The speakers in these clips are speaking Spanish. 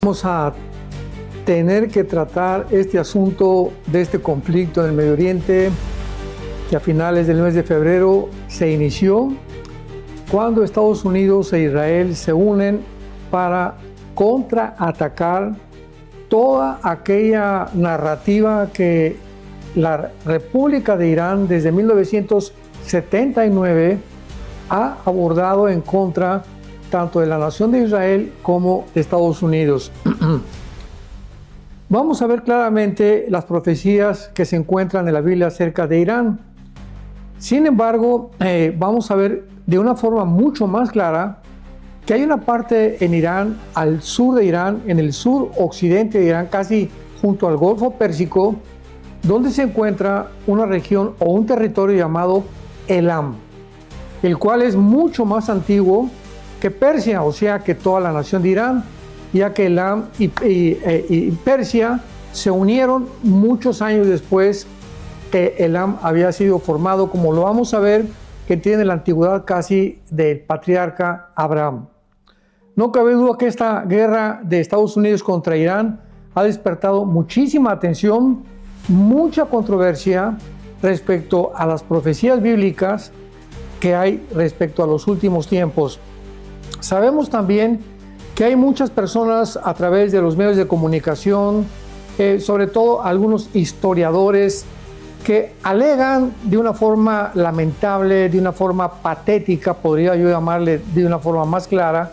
Vamos a tener que tratar este asunto de este conflicto en el Medio Oriente que a finales del mes de febrero se inició cuando Estados Unidos e Israel se unen para contraatacar toda aquella narrativa que la República de Irán desde 1979 ha abordado en contra tanto de la nación de Israel como de Estados Unidos. Vamos a ver claramente las profecías que se encuentran en la Biblia acerca de Irán. Sin embargo, vamos a ver de una forma mucho más clara que hay una parte en Irán, al sur de Irán, en el sur occidente de Irán, casi junto al Golfo Pérsico, donde se encuentra una región o un territorio llamado Elam, el cual es mucho más antiguo que Persia, o sea que toda la nación de Irán, ya que Elam y Persia se unieron muchos años después que Elam había sido formado, como lo vamos a ver, que tiene la antigüedad casi del patriarca Abraham. No cabe duda que esta guerra de Estados Unidos contra Irán ha despertado muchísima atención, mucha controversia respecto a las profecías bíblicas que hay respecto a los últimos tiempos. Sabemos también que hay muchas personas a través de los medios de comunicación, sobre todo algunos historiadores, que alegan de una forma lamentable, de una forma patética, podría yo llamarle de una forma más clara,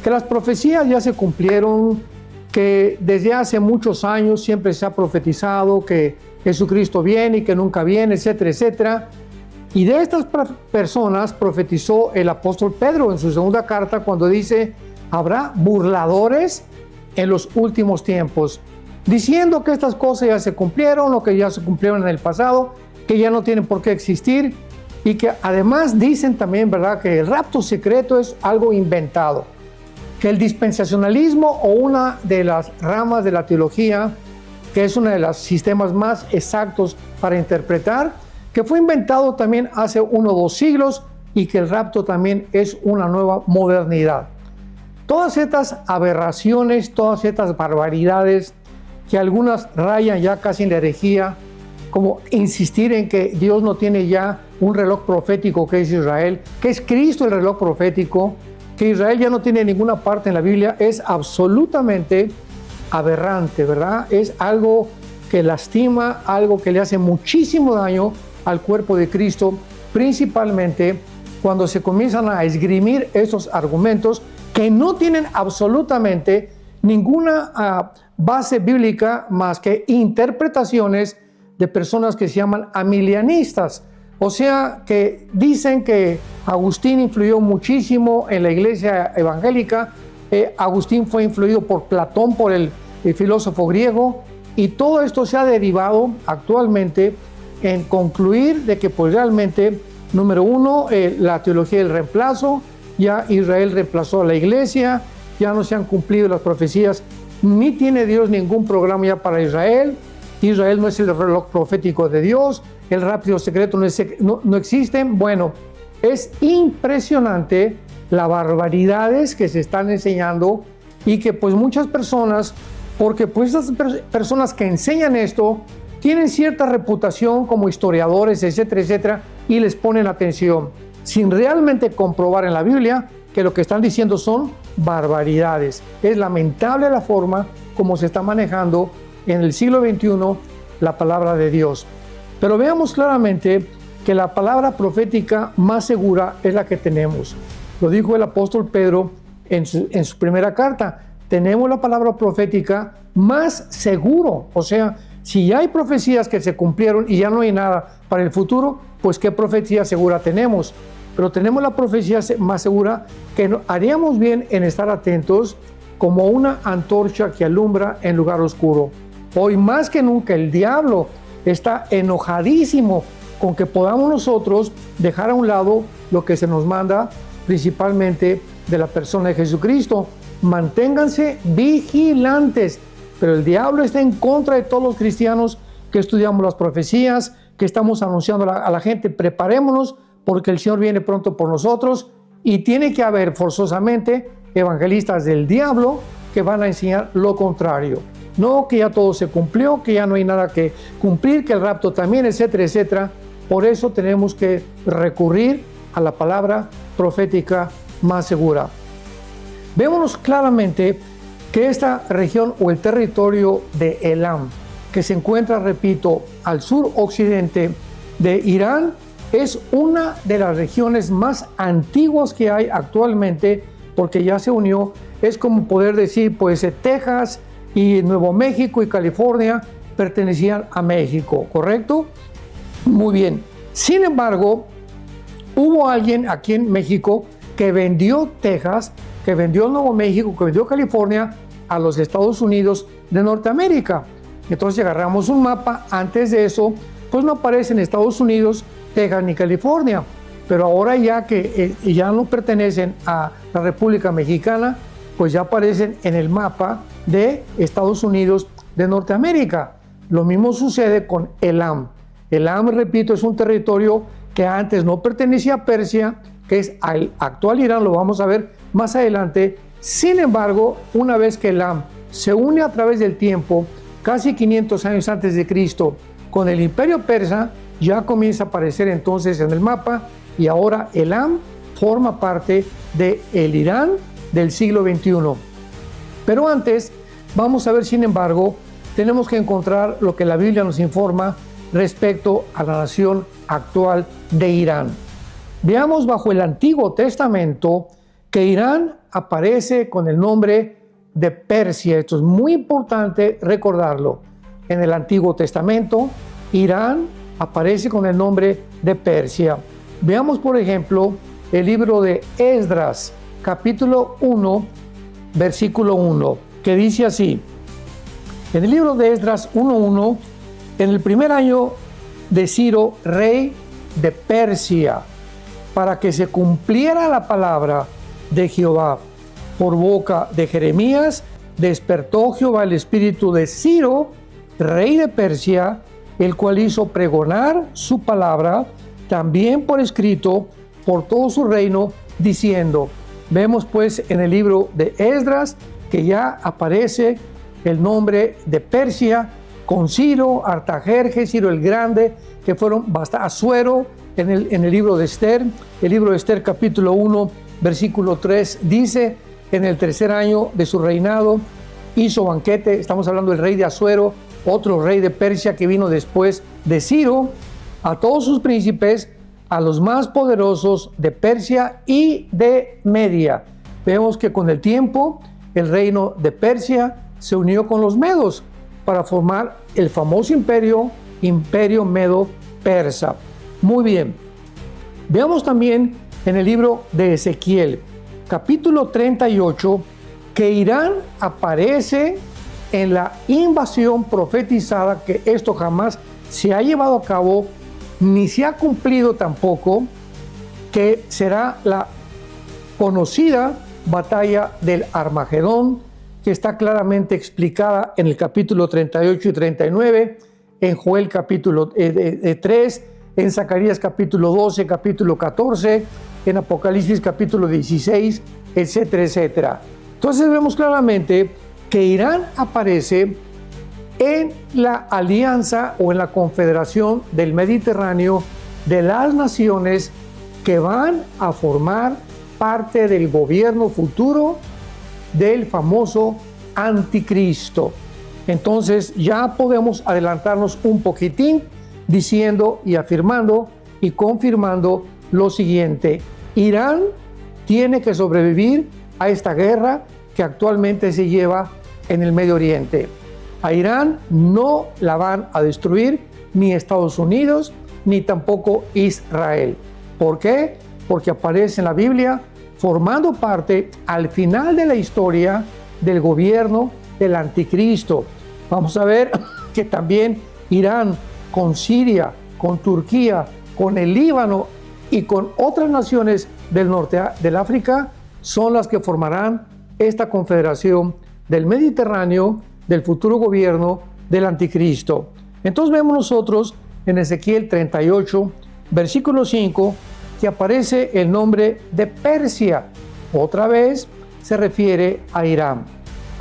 que las profecías ya se cumplieron, que desde hace muchos años siempre se ha profetizado que Jesucristo viene y que nunca viene, etcétera, etcétera. Y de estas personas profetizó el apóstol Pedro en su segunda carta cuando dice: habrá burladores en los últimos tiempos, diciendo que estas cosas ya se cumplieron o que ya se cumplieron en el pasado, que ya no tienen por qué existir, y que además dicen también, ¿verdad?, que el rapto secreto es algo inventado, que el dispensacionalismo o una de las ramas de la teología, que es uno de los sistemas más exactos para interpretar, que fue inventado también hace 1 o 2 siglos y que el rapto también es una nueva modernidad. Todas estas aberraciones, todas estas barbaridades, que algunas rayan ya casi en la herejía, como insistir en que Dios no tiene ya un reloj profético que es Israel, que es Cristo el reloj profético, que Israel ya no tiene ninguna parte en la Biblia, es absolutamente aberrante, ¿verdad? Es algo que lastima, algo que le hace muchísimo daño al cuerpo de Cristo, principalmente cuando se comienzan a esgrimir esos argumentos que no tienen absolutamente ninguna base bíblica más que interpretaciones de personas que se llaman amilianistas, o sea, que dicen que Agustín influyó muchísimo en la iglesia evangélica, Agustín fue influido por Platón, por el filósofo griego, y todo esto se ha derivado actualmente en concluir de que pues realmente, número uno, la teología del reemplazo, ya Israel reemplazó a la iglesia, ya no se han cumplido las profecías, ni tiene Dios ningún programa ya para Israel, Israel no es el reloj profético de Dios, el rapto secreto no existe. Bueno, es impresionante las barbaridades que se están enseñando y que pues muchas personas, porque pues estas personas que enseñan esto, tienen cierta reputación como historiadores, etcétera, etcétera, y les ponen atención, sin realmente comprobar en la Biblia que lo que están diciendo son barbaridades. Es lamentable la forma como se está manejando en el siglo XXI la palabra de Dios. Pero veamos claramente que la palabra profética más segura es la que tenemos. Lo dijo el apóstol Pedro en su primera carta. Tenemos la palabra profética más seguro, o sea, si ya hay profecías que se cumplieron y ya no hay nada para el futuro, pues ¿qué profecía segura tenemos? Pero tenemos la profecía más segura que haríamos bien en estar atentos como una antorcha que alumbra en lugar oscuro. Hoy más que nunca el diablo está enojadísimo con que podamos nosotros dejar a un lado lo que se nos manda, principalmente de la persona de Jesucristo. Manténganse vigilantes. Pero el diablo está en contra de todos los cristianos que estudiamos las profecías, que estamos anunciando a la gente: preparémonos porque el Señor viene pronto por nosotros, y tiene que haber forzosamente evangelistas del diablo que van a enseñar lo contrario. No, que ya todo se cumplió, que ya no hay nada que cumplir, que el rapto también, etcétera, etcétera. Por eso tenemos que recurrir a la palabra profética más segura. Vémonos claramente que esta región o el territorio de Elam, que se encuentra, repito, al sur occidente de Irán, es una de las regiones más antiguas que hay actualmente, porque ya se unió. Es como poder decir, pues Texas y Nuevo México y California pertenecían a México, ¿correcto? Muy bien. Sin embargo, hubo alguien aquí en México que vendió Texas, que vendió Nuevo México, que vendió California a los Estados Unidos de Norteamérica. Entonces, si agarramos un mapa, antes de eso, pues no aparecen Estados Unidos, Texas ni California. Pero ahora ya que ya no pertenecen a la República Mexicana, pues ya aparecen en el mapa de Estados Unidos de Norteamérica. Lo mismo sucede con Elam. Elam, repito, es un territorio que antes no pertenecía a Persia, que es al actual Irán, lo vamos a ver más adelante. Sin embargo, una vez que Elam se une a través del tiempo, casi 500 años antes de Cristo, con el imperio persa, ya comienza a aparecer entonces en el mapa, y ahora Elam forma parte del Irán del siglo XXI. Pero antes, vamos a ver, sin embargo, tenemos que encontrar lo que la Biblia nos informa respecto a la nación actual de Irán. Veamos bajo el Antiguo Testamento que Irán aparece con el nombre de Persia. Esto es muy importante recordarlo. En el Antiguo Testamento, Irán aparece con el nombre de Persia. Veamos, por ejemplo, el libro de Esdras, capítulo 1, versículo 1, que dice así. En el libro de Esdras 1:1, en el primer año de Ciro, rey de Persia, para que se cumpliera la palabra de Jehová por boca de Jeremías, despertó Jehová el espíritu de Ciro, rey de Persia, el cual hizo pregonar su palabra, también por escrito, por todo su reino, diciendo. Vemos pues en el libro de Esdras que ya aparece el nombre de Persia con Ciro, Artajerjes, Ciro el Grande, que fueron bastante, Asuero, en el libro de Esther. El libro de Esther capítulo 1, versículo 3 dice, en el tercer año de su reinado hizo banquete, estamos hablando del rey de Asuero, otro rey de Persia que vino después de Ciro, a todos sus príncipes, a los más poderosos de Persia y de Media. Vemos que con el tiempo el reino de Persia se unió con los medos para formar el famoso imperio medo-persa. Muy bien. Veamos también en el libro de Ezequiel, capítulo 38, que Irán aparece en la invasión profetizada, que esto jamás se ha llevado a cabo ni se ha cumplido tampoco, que será la conocida batalla del Armagedón, que está claramente explicada en el capítulo 38 y 39, en Joel capítulo 3, en Zacarías capítulo 12, capítulo 14, en Apocalipsis capítulo 16, etcétera, etcétera. Entonces vemos claramente que Irán aparece en la alianza o en la confederación del Mediterráneo de las naciones que van a formar parte del gobierno futuro del famoso anticristo. Entonces ya podemos adelantarnos un poquitín diciendo y afirmando y confirmando lo siguiente: Irán tiene que sobrevivir a esta guerra que actualmente se lleva en el Medio Oriente. A Irán no la van a destruir ni Estados Unidos ni tampoco Israel. ¿Por qué? Porque aparece en la Biblia formando parte al final de la historia del gobierno del anticristo. Vamos a ver que también Irán con Siria, con Turquía, con el Líbano y con otras naciones del norte del África son las que formarán esta confederación del Mediterráneo, del futuro gobierno del anticristo. Entonces vemos nosotros en Ezequiel 38, versículo 5, que aparece el nombre de Persia. Otra vez se refiere a Irán.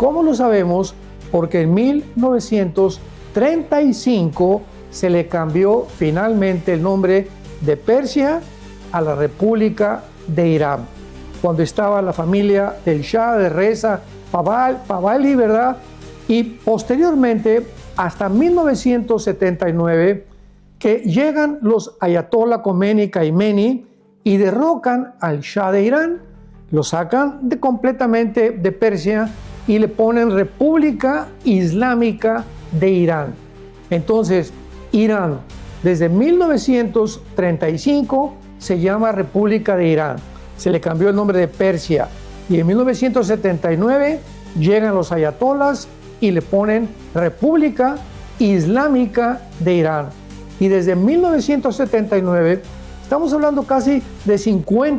¿Cómo lo sabemos? Porque en 1935 se le cambió finalmente el nombre de Persia a la República de Irán, cuando estaba la familia del Shah de Reza Pahlavi, ¿verdad? Y posteriormente, hasta 1979, que llegan los Ayatollah Khomeini Kaimeni y derrocan al Shah de Irán, lo sacan completamente de Persia y le ponen República Islámica de Irán. Entonces, Irán, desde 1935 se llama República de Irán. Se le cambió el nombre de Persia. Y en 1979 llegan los ayatolás y le ponen República Islámica de Irán. Y desde 1979, estamos hablando casi de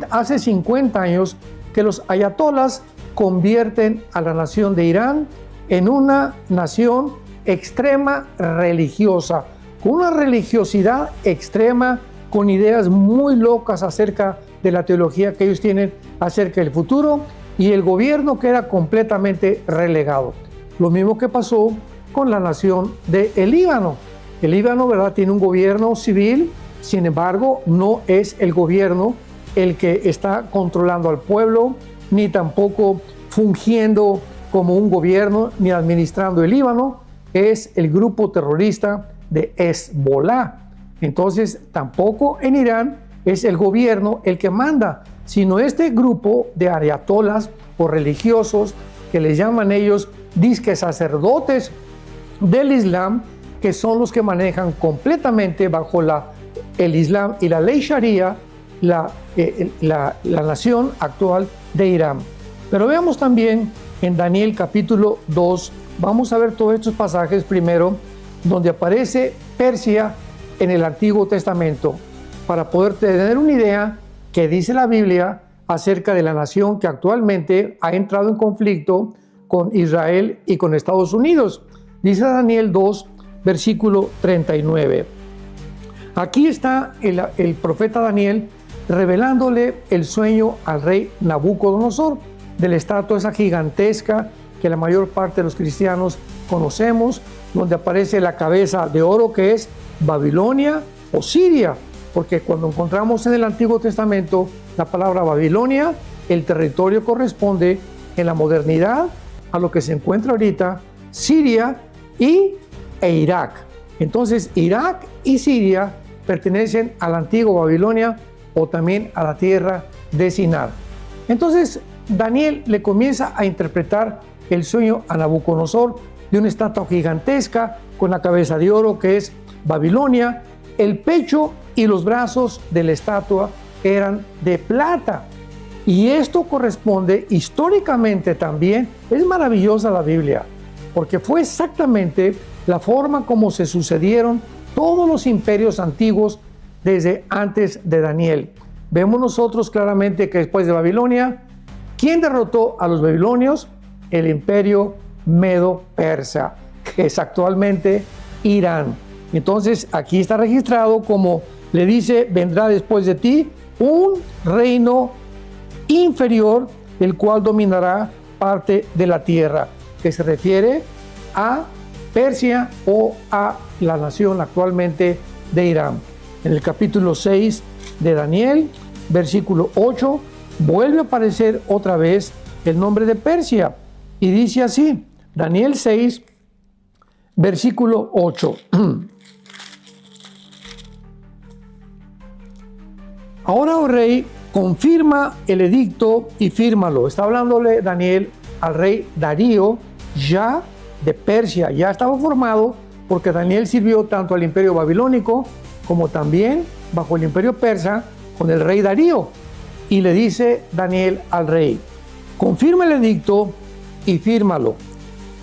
hace 50 años, que los ayatolás convierten a la nación de Irán en una nación extrema religiosa, con una religiosidad extrema, con ideas muy locas acerca de la teología que ellos tienen acerca del futuro, y el gobierno queda completamente relegado. Lo mismo que pasó con la nación del Líbano. El Líbano, ¿verdad?, tiene un gobierno civil, sin embargo, no es el gobierno el que está controlando al pueblo, ni tampoco fungiendo como un gobierno, ni administrando el Líbano. Es el grupo terrorista de Hezbollah. Entonces, tampoco en Irán es el gobierno el que manda, sino este grupo de ayatolás o religiosos, que les llaman ellos disque sacerdotes del Islam, que son los que manejan completamente bajo el Islam y la ley Sharia la nación actual de Irán. Pero veamos también en Daniel capítulo 2, vamos a ver todos estos pasajes primero, donde aparece Persia en el Antiguo Testamento, para poder tener una idea que dice la Biblia acerca de la nación que actualmente ha entrado en conflicto con Israel y con Estados Unidos. Dice Daniel 2, versículo 39. Aquí está el profeta Daniel revelándole el sueño al rey Nabucodonosor de la estatua esa gigantesca que la mayor parte de los cristianos conocemos, donde aparece la cabeza de oro que es Babilonia o Siria, porque cuando encontramos en el Antiguo Testamento la palabra Babilonia, el territorio corresponde en la modernidad a lo que se encuentra ahorita Siria e Irak. Entonces Irak y Siria pertenecen a la antigua Babilonia o también a la tierra de Sinar. Entonces Daniel le comienza a interpretar el sueño a Nabucodonosor de una estatua gigantesca con la cabeza de oro que es Babilonia. El pecho y los brazos de la estatua eran de plata. Y esto corresponde históricamente también. Es maravillosa la Biblia, porque fue exactamente la forma como se sucedieron todos los imperios antiguos desde antes de Daniel. Vemos nosotros claramente que después de Babilonia, ¿quién derrotó a los babilonios? El imperio medo-persa, que es actualmente Irán. Entonces aquí está registrado como le dice, vendrá después de ti un reino inferior, el cual dominará parte de la tierra, que se refiere a Persia o a la nación actualmente de Irán. En el capítulo 6 de Daniel, versículo 8, vuelve a aparecer otra vez el nombre de Persia y dice así, Daniel 6, versículo 8. Ahora, oh rey, confirma el edicto y fírmalo. Está hablándole Daniel al rey Darío, ya de Persia. Ya estaba formado porque Daniel sirvió tanto al imperio babilónico como también bajo el imperio persa con el rey Darío. Y le dice Daniel al rey, confirma el edicto y fírmalo,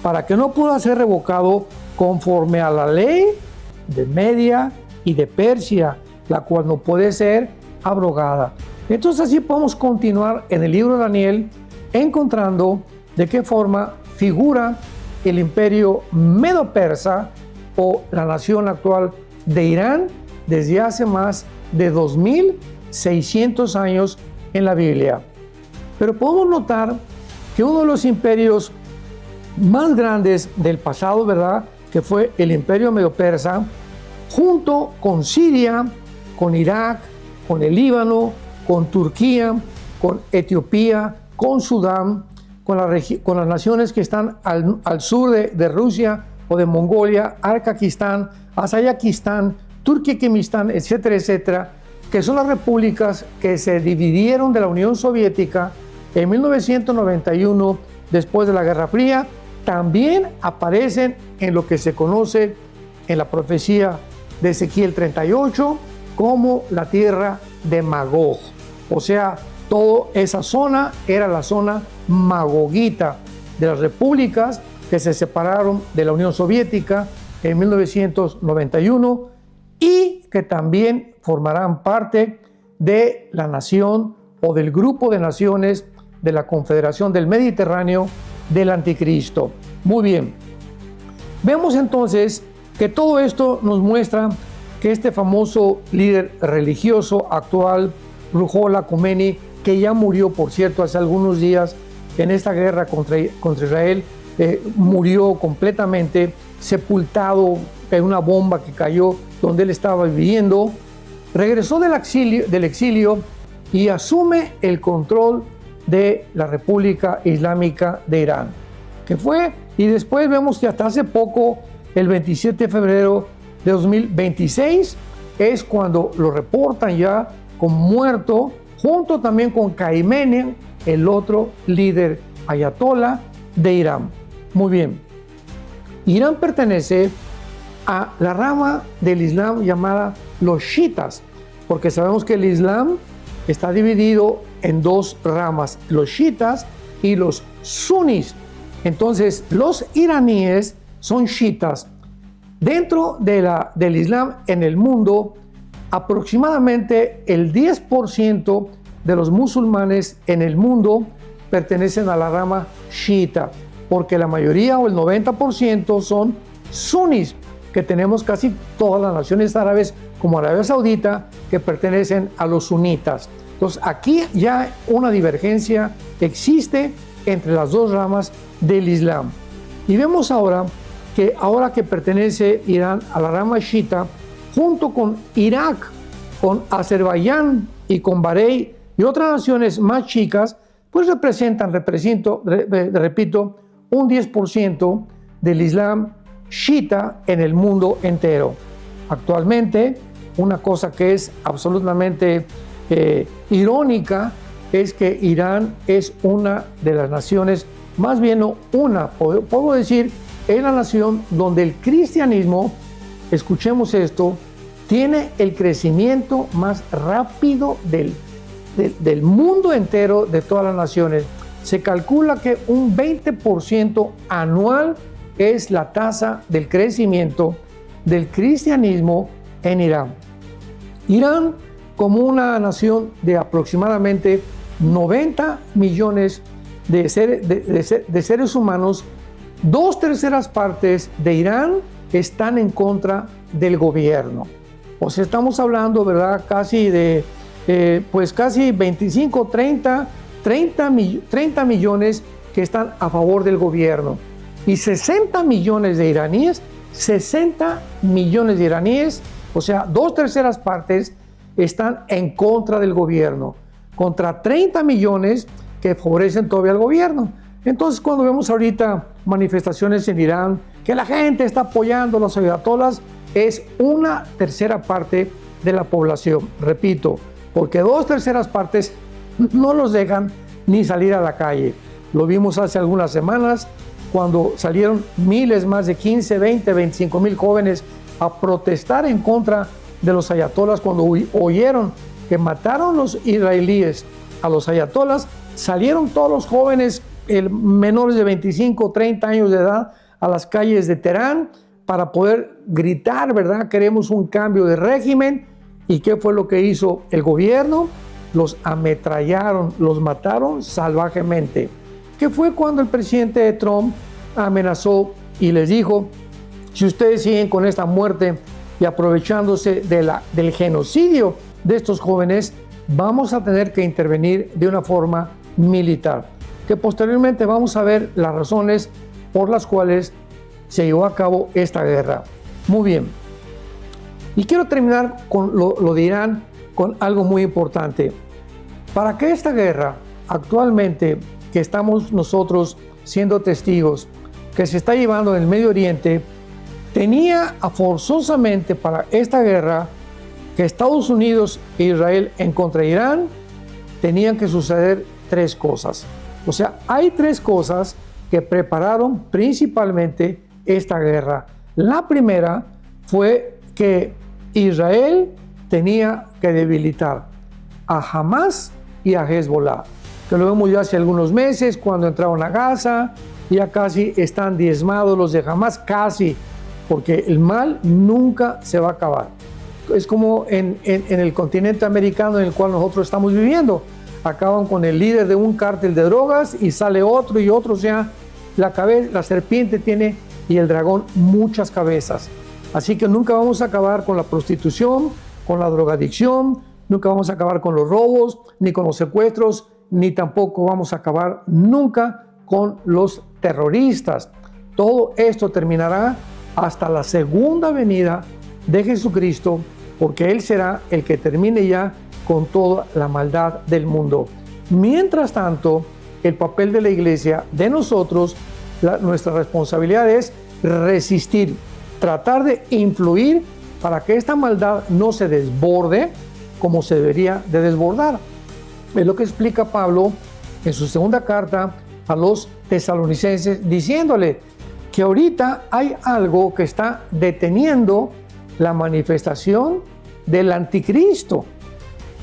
para que no pueda ser revocado conforme a la ley de Media y de Persia, la cual no puede ser abrogada. Entonces así podemos continuar en el libro de Daniel encontrando de qué forma figura el imperio medo-persa o la nación actual de Irán desde hace más de 2600 años en la Biblia. Pero podemos notar que uno de los imperios más grandes del pasado, ¿verdad? Que fue el Imperio Medo-Persa, junto con Siria, con Irak, con el Líbano, con Turquía, con Etiopía, con Sudán, con las naciones que están al sur de Rusia o de Mongolia, Arcaquistán, Azayakistán, Turkmenistán, etcétera, etcétera, que son las repúblicas que se dividieron de la Unión Soviética en 1991, después de la Guerra Fría. También aparecen en lo que se conoce en la profecía de Ezequiel 38 como la tierra de Magog. O sea, toda esa zona era la zona magogita de las repúblicas que se separaron de la Unión Soviética en 1991 y que también formarán parte de la nación o del grupo de naciones de la Confederación del Mediterráneo del Anticristo. Muy bien. Vemos entonces que todo esto nos muestra que este famoso líder religioso actual, Ruhollah Khomeini, que ya murió, por cierto, hace algunos días en esta guerra contra Israel, murió completamente sepultado en una bomba que cayó donde él estaba viviendo, regresó del exilio y asume el control de la República Islámica de Irán, que fue, y después vemos que hasta hace poco, el 27 de febrero de 2026, es cuando lo reportan ya como muerto, junto también con Khamenei, el otro líder ayatolá de Irán. Muy bien. Irán pertenece a la rama del Islam llamada los chiitas, porque sabemos que el Islam está dividido en dos ramas, los chiitas y los suníes. Entonces, los iraníes son chiitas. Dentro del Islam en el mundo, aproximadamente el 10% de los musulmanes en el mundo pertenecen a la rama chiita, porque la mayoría o el 90% son suníes, que tenemos casi todas las naciones árabes, como Arabia Saudita, que pertenecen a los sunitas. Entonces, aquí ya una divergencia existe entre las dos ramas del Islam. Y vemos ahora que pertenece Irán a la rama chiita, junto con Irak, con Azerbaiyán y con Bahrein y otras naciones más chicas, pues repito, un 10% del Islam chiita en el mundo entero. Actualmente, una cosa que es absolutamente irónica es que Irán es una de las naciones, más bien no una, puedo decir, es la nación donde el cristianismo, escuchemos esto, tiene el crecimiento más rápido del mundo entero, de todas las naciones. Se calcula que un 20% anual es la tasa del crecimiento del cristianismo en Irán. Irán, como una nación de aproximadamente 90 millones de seres humanos, 2/3 partes de Irán están en contra del gobierno. O sea, estamos hablando, ¿verdad?, casi de, casi 25, 30 millones que están a favor del gobierno. Y 60 millones de iraníes, o sea, 2/3 partes están en contra del gobierno, contra 30 millones que favorecen todavía al gobierno. Entonces, cuando vemos ahorita manifestaciones en Irán, que la gente está apoyando a los ayatolás, es 1/3 parte de la población, repito, porque 2/3 partes no los dejan ni salir a la calle. Lo vimos hace algunas semanas, cuando salieron miles, más de 15, 20, 25 mil jóvenes a protestar en contra de los ayatolás. Cuando oyeron que mataron los israelíes a los ayatolás, salieron todos los jóvenes menores de 25, 30 años de edad a las calles de Teherán para poder gritar, ¿verdad? Queremos un cambio de régimen. ¿Y qué fue lo que hizo el gobierno? Los ametrallaron, los mataron salvajemente. Que fue cuando el presidente Trump amenazó y les dijo: si ustedes siguen con esta muerte y aprovechándose del genocidio de estos jóvenes, vamos a tener que intervenir de una forma militar. Que posteriormente vamos a ver las razones por las cuales se llevó a cabo esta guerra. Muy bien. Y quiero terminar con lo de Irán con algo muy importante. Para que esta guerra actualmente que estamos nosotros siendo testigos, que se está llevando en el Medio Oriente, tenía forzosamente para esta guerra que Estados Unidos e Israel en contra de Irán tenían que suceder tres cosas. O sea, hay tres cosas que prepararon principalmente esta guerra. La primera fue que Israel tenía que debilitar a Hamás y a Hezbollah, que lo vemos ya hace algunos meses cuando entraron a Gaza, ya casi están diezmados los de Hamás, casi, porque el mal nunca se va a acabar. Es como en el continente americano en el cual nosotros estamos viviendo. Acaban con el líder de un cártel de drogas y sale otro y otro, o sea, la serpiente tiene y el dragón muchas cabezas. Así que nunca vamos a acabar con la prostitución, con la drogadicción, nunca vamos a acabar con los robos, ni con los secuestros, ni tampoco vamos a acabar nunca con los terroristas. Todo esto terminará hasta la segunda venida de Jesucristo, porque Él será el que termine ya con toda la maldad del mundo. Mientras tanto, el papel de la iglesia, de nosotros, nuestra responsabilidad es resistir, tratar de influir para que esta maldad no se desborde como se debería de desbordar. Es lo que explica Pablo en su segunda carta a los tesalonicenses, diciéndole que ahorita hay algo que está deteniendo la manifestación del anticristo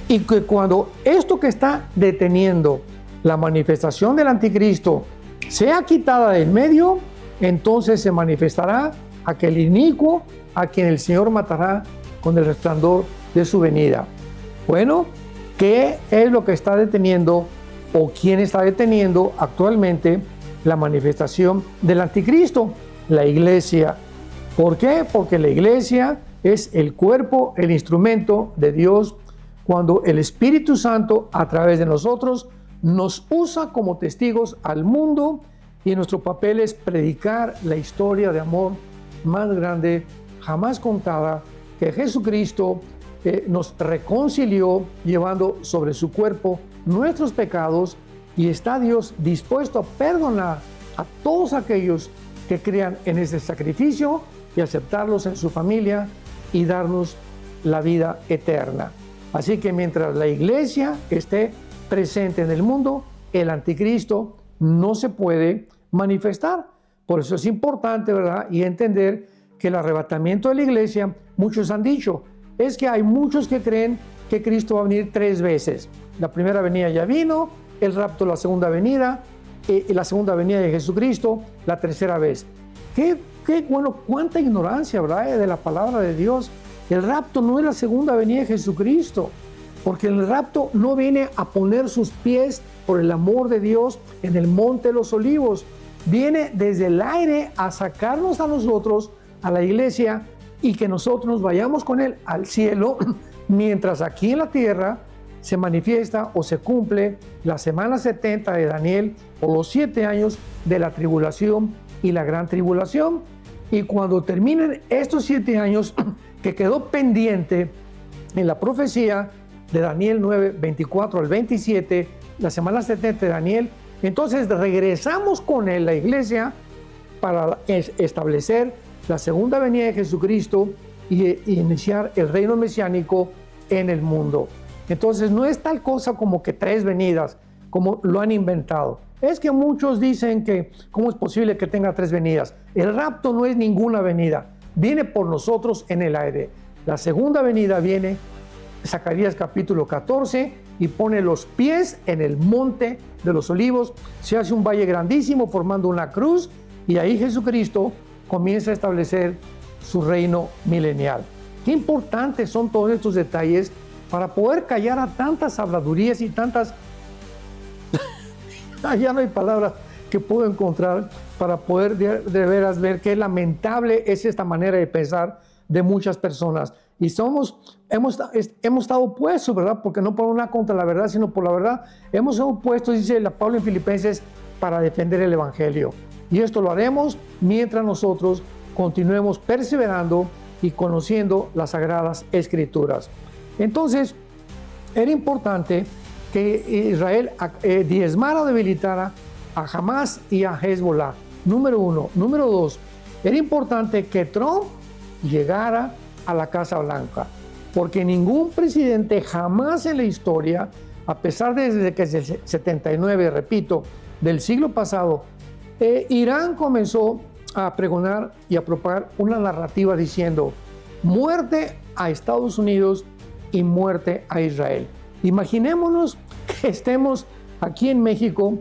y que cuando esto que está deteniendo la manifestación del anticristo sea quitada del medio, entonces se manifestará aquel inicuo a quien el Señor matará con el resplandor de su venida. Bueno, ¿qué es lo que está deteniendo o quién está deteniendo actualmente la manifestación del anticristo? La iglesia. ¿Por qué? Porque la iglesia es el cuerpo, el instrumento de Dios, cuando el Espíritu Santo a través de nosotros nos usa como testigos al mundo y nuestro papel es predicar la historia de amor más grande jamás contada, que Jesucristo nos reconcilió llevando sobre su cuerpo nuestros pecados y está Dios dispuesto a perdonar a todos aquellos que crean en ese sacrificio y aceptarlos en su familia y darnos la vida eterna. Así que mientras la iglesia esté presente en el mundo, el anticristo no se puede manifestar. Por eso es importante, ¿verdad? Y entender que el arrebatamiento de la iglesia, muchos han dicho, es que hay muchos que creen que Cristo va a venir 3 veces. La primera venida ya vino, el rapto la segunda venida, la segunda venida de Jesucristo, la tercera vez. Bueno, cuánta ignorancia, ¿verdad? De la palabra de Dios. El rapto no es la segunda venida de Jesucristo, porque el rapto no viene a poner sus pies por el amor de Dios en el monte de los olivos. Viene desde el aire a sacarnos a nosotros, a la iglesia, y que nosotros nos vayamos con Él al cielo, mientras aquí en la tierra se manifiesta o se cumple la semana 70 de Daniel o los 7 años de la tribulación y la gran tribulación. Y cuando terminen estos 7 años que quedó pendiente en la profecía de Daniel 9, 24 al 27, la semana 70 de Daniel, entonces regresamos con Él, la iglesia, para establecer la segunda venida de Jesucristo y iniciar el reino mesiánico en el mundo. Entonces no es tal cosa como que 3 venidas, como lo han inventado. Es que muchos dicen que ¿cómo es posible que tenga 3 venidas? El rapto no es ninguna venida, viene por nosotros en el aire. La segunda venida viene, Zacarías capítulo 14, y pone los pies en el monte de los olivos, se hace un valle grandísimo formando una cruz, y ahí Jesucristo comienza a establecer su reino milenial. Qué importantes son todos estos detalles para poder callar a tantas habladurías y tantas... Ya no hay palabras que puedo encontrar para poder de veras ver qué lamentable es esta manera de pensar de muchas personas. Y hemos estado opuestos, ¿verdad? Porque no por una contra la verdad, sino por la verdad. Hemos estado opuestos, dice Pablo en Filipenses, para defender el Evangelio. Y esto lo haremos mientras nosotros continuemos perseverando y conociendo las Sagradas Escrituras. Entonces, era importante que Israel diezmara o debilitara a Hamás y a Hezbollah. Número uno. Número dos, era importante que Trump llegara a la Casa Blanca, porque ningún presidente jamás en la historia, a pesar de desde que es el 79, repito, del siglo pasado, Irán comenzó a pregonar y a propagar una narrativa diciendo muerte a Estados Unidos y muerte a Israel. Imaginémonos que estemos aquí en México,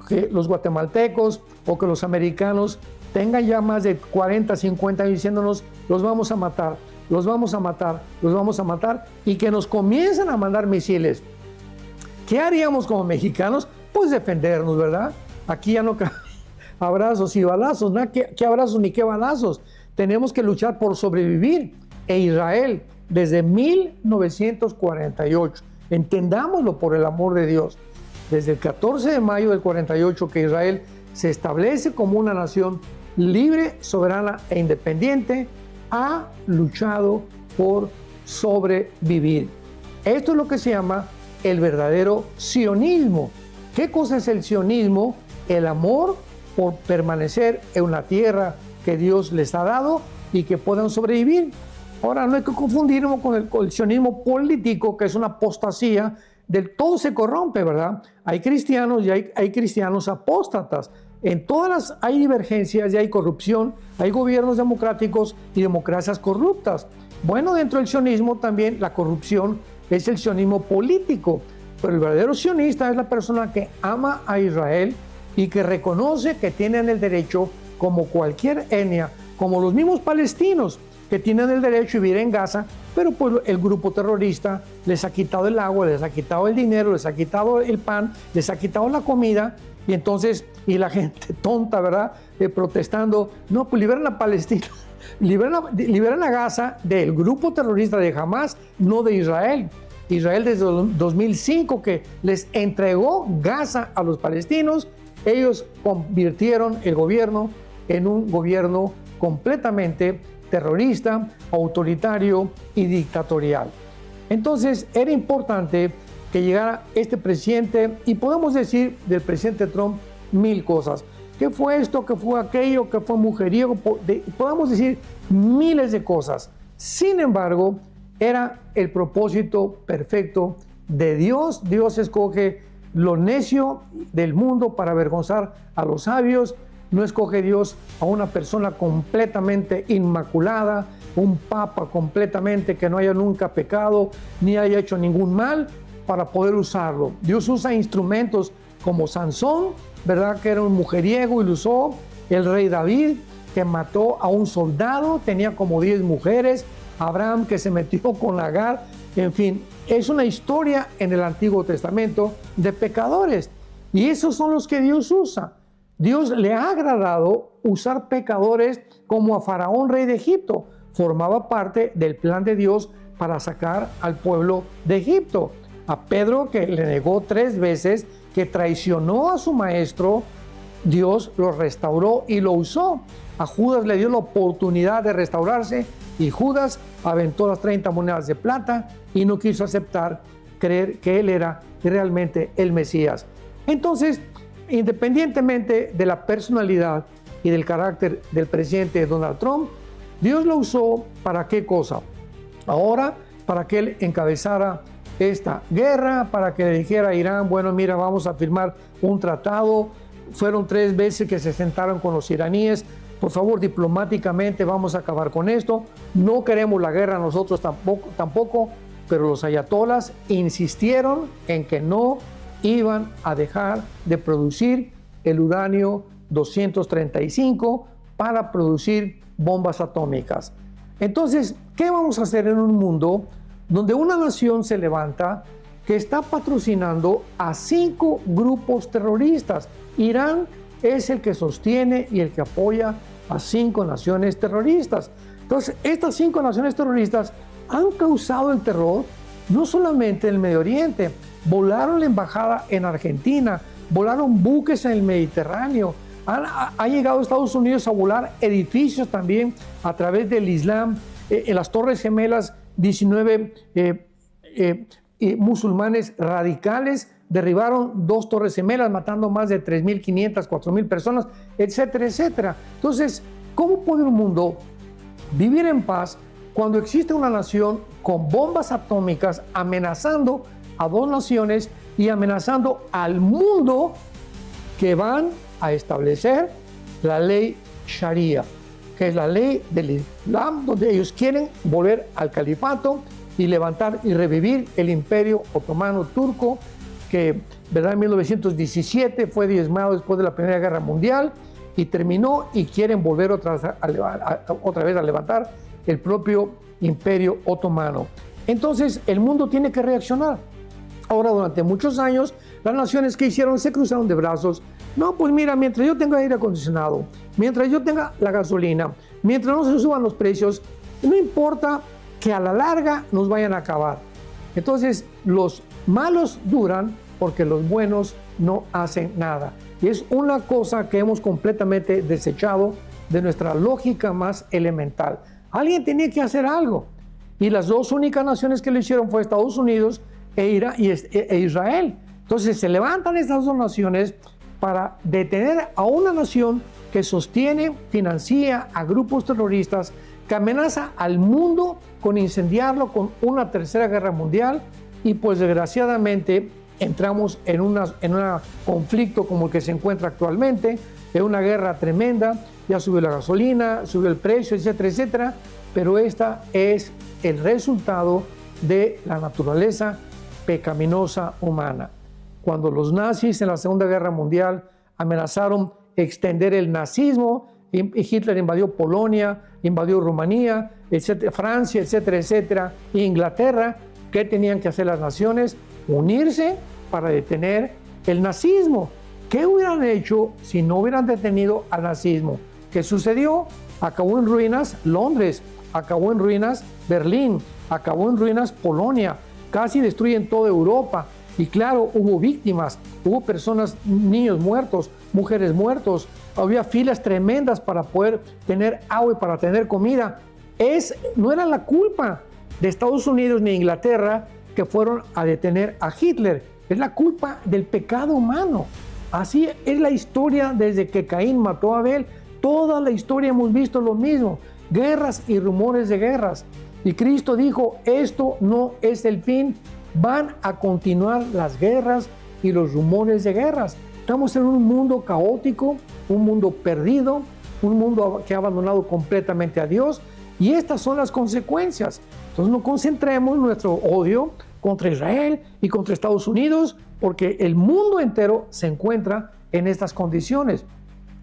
que los guatemaltecos o que los americanos tengan ya más de 40, 50 años diciéndonos los vamos a matar, los vamos a matar, los vamos a matar, y que nos comiencen a mandar misiles. ¿Qué haríamos como mexicanos? Pues defendernos, ¿verdad? Aquí ya no abrazos y balazos, ¿no? ¿Qué abrazos ni qué balazos? Tenemos que luchar por sobrevivir. E Israel, desde 1948, entendámoslo por el amor de Dios, desde el 14 de mayo del 48 que Israel se establece como una nación libre, soberana e independiente, ha luchado por sobrevivir. Esto es lo que se llama el verdadero sionismo. ¿Qué cosa es el sionismo? El amor por permanecer en una tierra que Dios les ha dado y que puedan sobrevivir. Ahora, no hay que confundirlo con el sionismo político, que es una apostasía, del todo se corrompe, ¿verdad? Hay cristianos y hay cristianos apóstatas. En todas hay divergencias y hay corrupción, hay gobiernos democráticos y democracias corruptas. Bueno, dentro del sionismo también la corrupción es el sionismo político, pero el verdadero sionista es la persona que ama a Israel y que reconoce que tienen el derecho, como cualquier etnia, como los mismos palestinos, que tienen el derecho a vivir en Gaza, pero pues el grupo terrorista les ha quitado el agua, les ha quitado el dinero, les ha quitado el pan, les ha quitado la comida, y entonces, y la gente tonta, ¿verdad? Protestando, no, pues liberan a Palestina, liberan a Gaza del grupo terrorista de Hamás, no de Israel. Israel desde 2005 que les entregó Gaza a los palestinos, ellos convirtieron el gobierno en un gobierno completamente terrorista, autoritario y dictatorial. Entonces era importante que llegara este presidente, y podemos decir del presidente Trump mil cosas. ¿Qué fue esto? ¿Qué fue aquello? ¿Qué fue mujeriego? Podemos decir miles de cosas. Sin embargo, era el propósito perfecto de Dios. Dios escoge lo necio del mundo para avergonzar a los sabios. No escoge Dios a una persona completamente inmaculada, un papa completamente que no haya nunca pecado ni haya hecho ningún mal para poder usarlo. Dios usa instrumentos como Sansón, ¿verdad? Que era un mujeriego y lo usó. El rey David, que mató a un soldado, tenía como 10 mujeres. Abraham, que se metió con Agar. En fin, es una historia en el Antiguo Testamento de pecadores. Y esos son los que Dios usa. Dios le ha agradado usar pecadores como a Faraón, rey de Egipto. Formaba parte del plan de Dios para sacar al pueblo de Egipto. A Pedro, que le negó 3 veces, que traicionó a su maestro, Dios lo restauró y lo usó. A Judas le dio la oportunidad de restaurarse y Judas aventó las 30 monedas de plata y no quiso aceptar, creer que él era realmente el Mesías. Entonces, independientemente de la personalidad y del carácter del presidente Donald Trump, Dios lo usó ¿para qué cosa? Ahora, para que él encabezara esta guerra, para que le dijera a Irán, bueno, mira, vamos a firmar un tratado. Fueron 3 veces que se sentaron con los iraníes. Por favor, diplomáticamente vamos a acabar con esto. No queremos la guerra nosotros tampoco, pero los ayatolas insistieron en que no iban a dejar de producir el uranio 235 para producir bombas atómicas. Entonces, ¿qué vamos a hacer en un mundo donde una nación se levanta que está patrocinando a 5 grupos terroristas? Irán es el que sostiene y el que apoya a 5 naciones terroristas. Entonces, estas 5 naciones terroristas han causado el terror no solamente en el Medio Oriente, volaron la embajada en Argentina, volaron buques en el Mediterráneo, Ha llegado a Estados Unidos a volar edificios también a través del Islam. En las Torres Gemelas, 19 musulmanes radicales derribaron 2 Torres Gemelas, matando más de 3.500, 4.000 personas, etcétera, etcétera. Entonces, ¿cómo puede un mundo vivir en paz cuando existe una nación con bombas atómicas amenazando a 2 naciones y amenazando al mundo que van a establecer la ley Sharia, que es la ley del Islam, donde ellos quieren volver al califato y levantar y revivir el imperio otomano turco, que en 1917 fue diezmado después de la Primera Guerra Mundial y terminó, y quieren volver otra vez a levantar el propio imperio otomano. Entonces el mundo tiene que reaccionar. Ahora, durante muchos años, las naciones que hicieron se cruzaron de brazos. No, pues mira, mientras yo tenga aire acondicionado, mientras yo tenga la gasolina, mientras no se suban los precios, no importa que a la larga nos vayan a acabar. Entonces, los malos duran porque los buenos no hacen nada. Y es una cosa que hemos completamente desechado de nuestra lógica más elemental. Alguien tenía que hacer algo. Y las 2 únicas naciones que lo hicieron fue Estados Unidos e Israel. Entonces se levantan estas 2 naciones para detener a una nación que sostiene, financia a grupos terroristas, que amenaza al mundo con incendiarlo con una tercera guerra mundial. Y pues desgraciadamente entramos en un conflicto como el que se encuentra actualmente, en una guerra tremenda. Ya subió la gasolina, subió el precio, etcétera, etcétera. Pero esta es el resultado de la naturaleza pecaminosa humana. Cuando los nazis en la Segunda Guerra Mundial amenazaron extender el nazismo, y Hitler invadió Polonia, invadió Rumanía, etcétera, Francia, etcétera, etcétera, e Inglaterra, ¿qué tenían que hacer las naciones? Unirse para detener el nazismo. ¿Qué hubieran hecho si no hubieran detenido al nazismo? ¿Qué sucedió? Acabó en ruinas Londres, acabó en ruinas Berlín, acabó en ruinas Polonia, casi destruyen toda Europa. Y claro, hubo víctimas, hubo personas, niños muertos, mujeres muertos, había filas tremendas para poder tener agua y para tener comida. No era la culpa de Estados Unidos ni Inglaterra que fueron a detener a Hitler, es la culpa del pecado humano. Así es la historia desde que Caín mató a Abel. Toda la historia hemos visto lo mismo, guerras y rumores de guerras. Y Cristo dijo, esto no es el fin, van a continuar las guerras y los rumores de guerras. Estamos en un mundo caótico, un mundo perdido, un mundo que ha abandonado completamente a Dios, y estas son las consecuencias. Entonces no concentremos nuestro odio contra Israel y contra Estados Unidos, porque el mundo entero se encuentra en estas condiciones.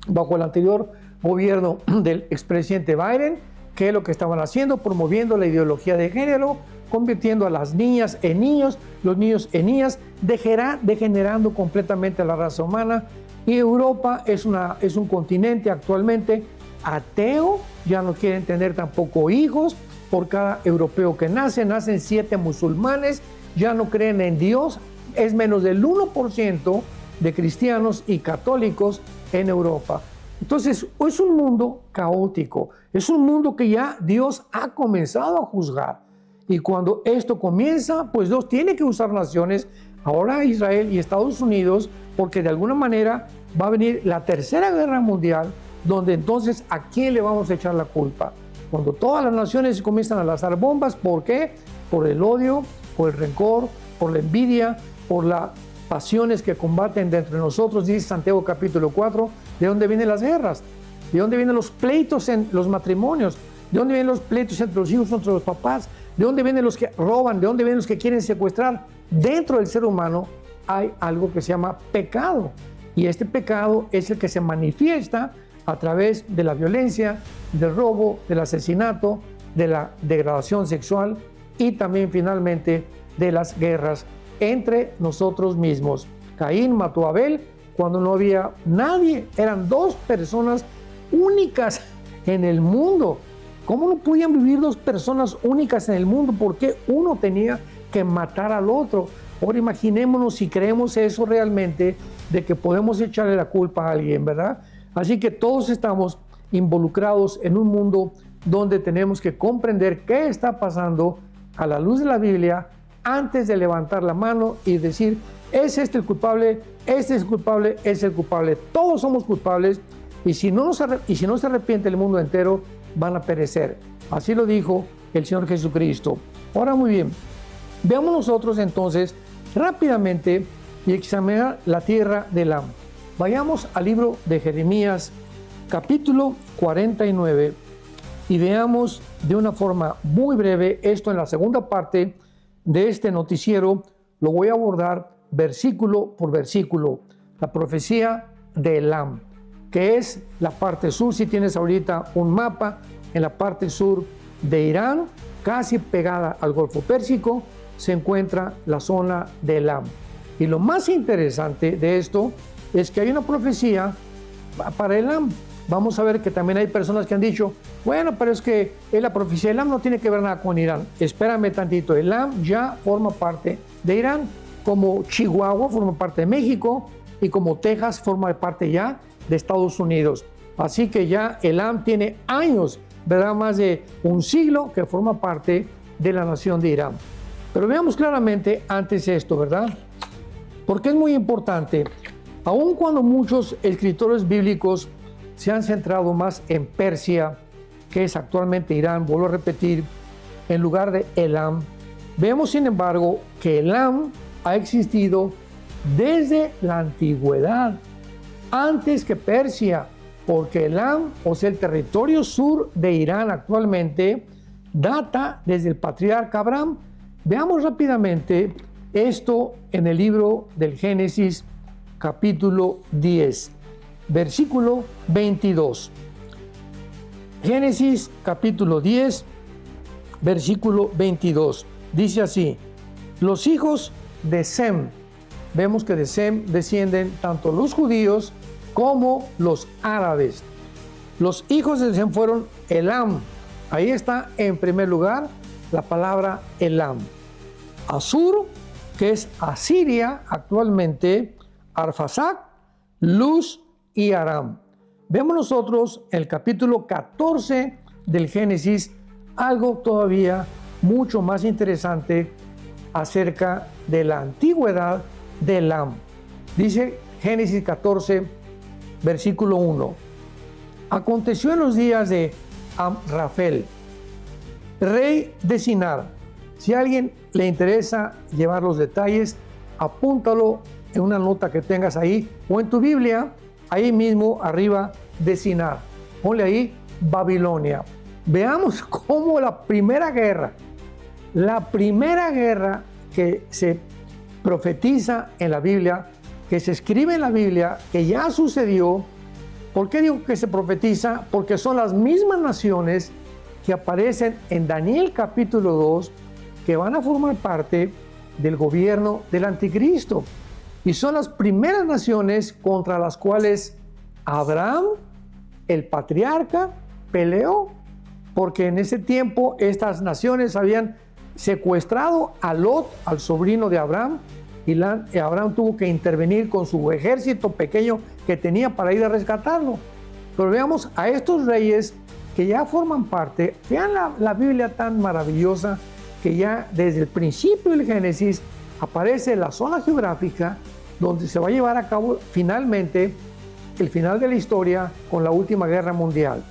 Bajo el anterior gobierno del expresidente Biden, ¿qué es lo que estaban haciendo? Promoviendo la ideología de género, convirtiendo a las niñas en niños, los niños en niñas, degenerando completamente a la raza humana. Y Europa es un continente actualmente ateo, ya no quieren tener tampoco hijos. Por cada europeo que nacen 7 musulmanes, ya no creen en Dios. Es menos del 1% de cristianos y católicos en Europa. Entonces, es un mundo caótico, es un mundo que ya Dios ha comenzado a juzgar. Y cuando esto comienza, pues Dios tiene que usar naciones, ahora Israel y Estados Unidos, porque de alguna manera va a venir la tercera guerra mundial, donde entonces ¿a quién le vamos a echar la culpa? Cuando todas las naciones comienzan a lanzar bombas, ¿por qué? Por el odio, por el rencor, por la envidia, por las pasiones que combaten dentro de nosotros, dice Santiago capítulo 4, ¿de dónde vienen las guerras? ¿De dónde vienen los pleitos en los matrimonios? ¿De dónde vienen los pleitos entre los hijos, entre los papás? ¿De dónde vienen los que roban? ¿De dónde vienen los que quieren secuestrar? Dentro del ser humano hay algo que se llama pecado. Y este pecado es el que se manifiesta a través de la violencia, del robo, del asesinato, de la degradación sexual y también finalmente de las guerras entre nosotros mismos. Caín mató a Abel cuando no había nadie, eran 2 personas únicas en el mundo. ¿Cómo no podían vivir 2 personas únicas en el mundo? ¿Por qué uno tenía que matar al otro? Ahora imaginémonos si creemos eso realmente, de que podemos echarle la culpa a alguien, ¿verdad? Así que todos estamos involucrados en un mundo donde tenemos que comprender qué está pasando a la luz de la Biblia antes de levantar la mano y decir, ¿es este el culpable? ¿Este es el culpable? ¿Es el culpable? Todos somos culpables y si no se arrepiente el mundo entero, van a perecer. Así lo dijo el Señor Jesucristo. Ahora muy bien, veamos nosotros entonces rápidamente y examinar la tierra de Elam. Vayamos al libro de Jeremías, capítulo 49, y veamos de una forma muy breve esto en la segunda parte de este noticiero. Lo voy a abordar versículo por versículo. La profecía de Elam, que es la parte sur. Si tienes ahorita un mapa, en la parte sur de Irán, casi pegada al Golfo Pérsico, se encuentra la zona de Elam. Y lo más interesante de esto es que hay una profecía para Elam. Vamos a ver que también hay personas que han dicho, bueno, pero es que la profecía de Elam no tiene que ver nada con Irán. Espérame tantito, Elam ya forma parte de Irán, como Chihuahua forma parte de México y como Texas forma parte ya de Estados Unidos. Así que ya Elam tiene años, ¿verdad? Más de un siglo que forma parte de la nación de Irán. Pero veamos claramente antes esto, ¿verdad? Porque es muy importante. Aun cuando muchos escritores bíblicos se han centrado más en Persia, que es actualmente Irán, vuelvo a repetir, en lugar de Elam, vemos sin embargo que Elam ha existido desde la antigüedad, antes que Persia, porque Elam, o sea, el territorio sur de Irán actualmente, data desde el patriarca Abraham. Veamos rápidamente esto en el libro del Génesis, capítulo 10, versículo 22. Génesis, capítulo 10, versículo 22. Dice así, los hijos de Sem, vemos que de Sem descienden tanto los judíos como los árabes. Los hijos de Sem fueron Elam. Ahí está en primer lugar la palabra Elam. Asur, que es Asiria actualmente, Arfaxad, Luz y Aram. Vemos nosotros en el capítulo 14 del Génesis algo todavía mucho más interesante acerca de la antigüedad de Elam. Dice Génesis 14, versículo 1. Aconteció en los días de Amrafel, rey de Sinar. Si a alguien le interesa llevar los detalles, apúntalo en una nota que tengas ahí o en tu Biblia, ahí mismo arriba de Sinar. Ponle ahí Babilonia. Veamos cómo la primera guerra que se profetiza en la Biblia, que se escribe en la Biblia, que ya sucedió. ¿Por qué digo que se profetiza? Porque son las mismas naciones que aparecen en Daniel capítulo 2, que van a formar parte del gobierno del anticristo. Y son las primeras naciones contra las cuales Abraham, el patriarca, peleó, porque en ese tiempo estas naciones habían secuestrado a Lot, al sobrino de Abraham, y Abraham tuvo que intervenir con su ejército pequeño que tenía para ir a rescatarlo. Pero veamos a estos reyes que ya forman parte. Vean la Biblia tan maravillosa que ya desde el principio del Génesis aparece la zona geográfica donde se va a llevar a cabo finalmente el final de la historia con la última guerra mundial.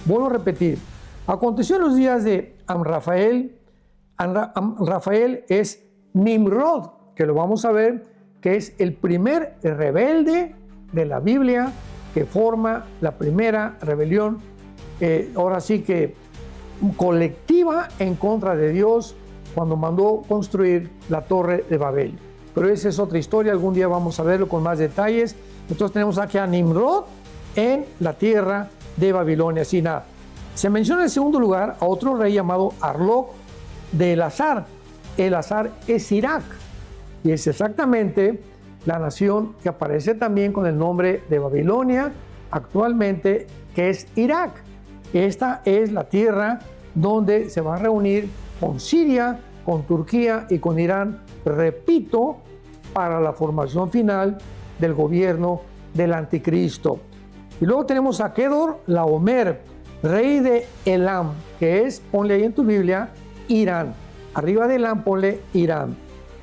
Vuelvo a repetir, aconteció en los días de Amrafael. Amrafael es Nimrod, que lo vamos a ver, que es el primer rebelde de la Biblia que forma la primera rebelión, ahora sí que colectiva en contra de Dios, cuando mandó construir la Torre de Babel. Pero esa es otra historia, algún día vamos a verlo con más detalles. Entonces tenemos aquí a Nimrod en la tierra de Babilonia, Sinar. Se menciona en segundo lugar a otro rey llamado Arloc de Elazar. Elazar es Irak y es exactamente la nación que aparece también con el nombre de Babilonia actualmente, que es Irak. Esta es la tierra donde se va a reunir con Siria, con Turquía y con Irán, repito, para la formación final del gobierno del anticristo. Y luego tenemos a Kedor Laomer, rey de Elam, que es, ponle ahí en tu Biblia, Irán. Arriba de Elam ponle Irán.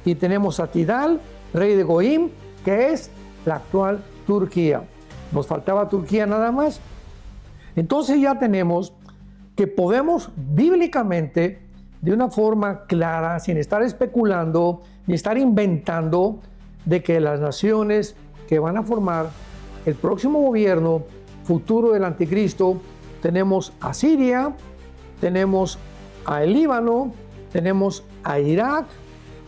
Y tenemos a Tidal, rey de Goim, que es la actual Turquía. Nos faltaba Turquía nada más. Entonces ya tenemos que podemos bíblicamente, de una forma clara, sin estar especulando ni estar inventando, de que las naciones que van a formar el próximo gobierno futuro del anticristo, tenemos a Siria, tenemos a el Líbano, tenemos a Irak,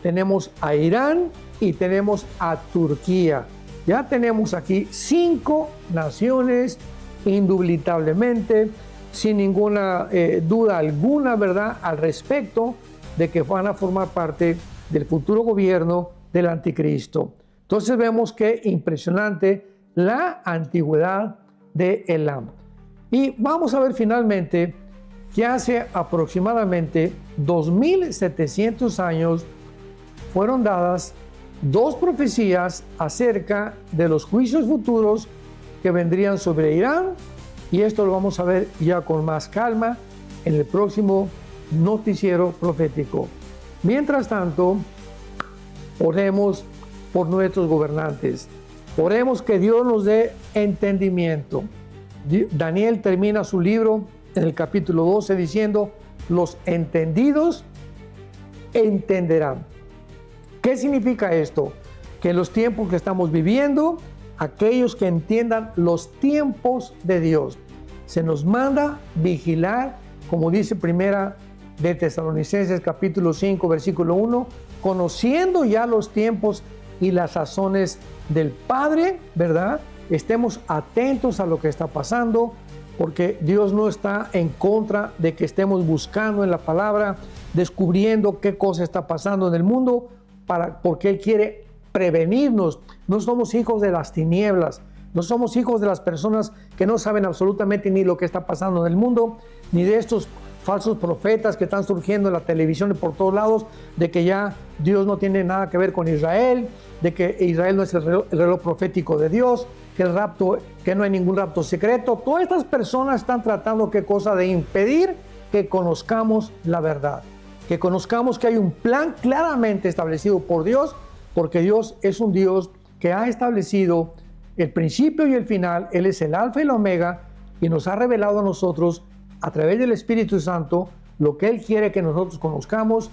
tenemos a Irán y tenemos a Turquía. Ya tenemos aquí 5 naciones indubitablemente, sin ninguna duda alguna, ¿verdad?, al respecto de que van a formar parte del futuro gobierno del anticristo. Entonces vemos que impresionante la antigüedad de Elam. Y vamos a ver finalmente que hace aproximadamente 2700 años fueron dadas 2 profecías acerca de los juicios futuros que vendrían sobre Irán, y esto lo vamos a ver ya con más calma en el próximo noticiero profético. Mientras tanto, oremos por nuestros gobernantes. Oremos que Dios nos dé entendimiento. Daniel termina su libro en el capítulo 12 diciendo: los entendidos entenderán. ¿Qué significa esto? Que en los tiempos que estamos viviendo, aquellos que entiendan los tiempos de Dios, se nos manda vigilar, como dice Primera de Tesalonicenses capítulo 5 versículo 1, conociendo ya los tiempos y las sazones del Padre, ¿verdad? Estemos atentos a lo que está pasando, porque Dios no está en contra de que estemos buscando en la palabra, descubriendo qué cosa está pasando en el mundo, porque Él quiere prevenirnos. No somos hijos de las tinieblas, no somos hijos de las personas que no saben absolutamente ni lo que está pasando en el mundo, ni de estos falsos profetas que están surgiendo en la televisión y por todos lados, de que ya Dios no tiene nada que ver con Israel, de que Israel no es el reloj profético de Dios, que el rapto, que no hay ningún rapto secreto. Todas estas personas están tratando, ¿qué cosa?, de impedir que conozcamos la verdad, que conozcamos que hay un plan claramente establecido por Dios, porque Dios es un Dios que ha establecido el principio y el final. Él es el alfa y el omega, y nos ha revelado a nosotros a través del Espíritu Santo lo que Él quiere que nosotros conozcamos.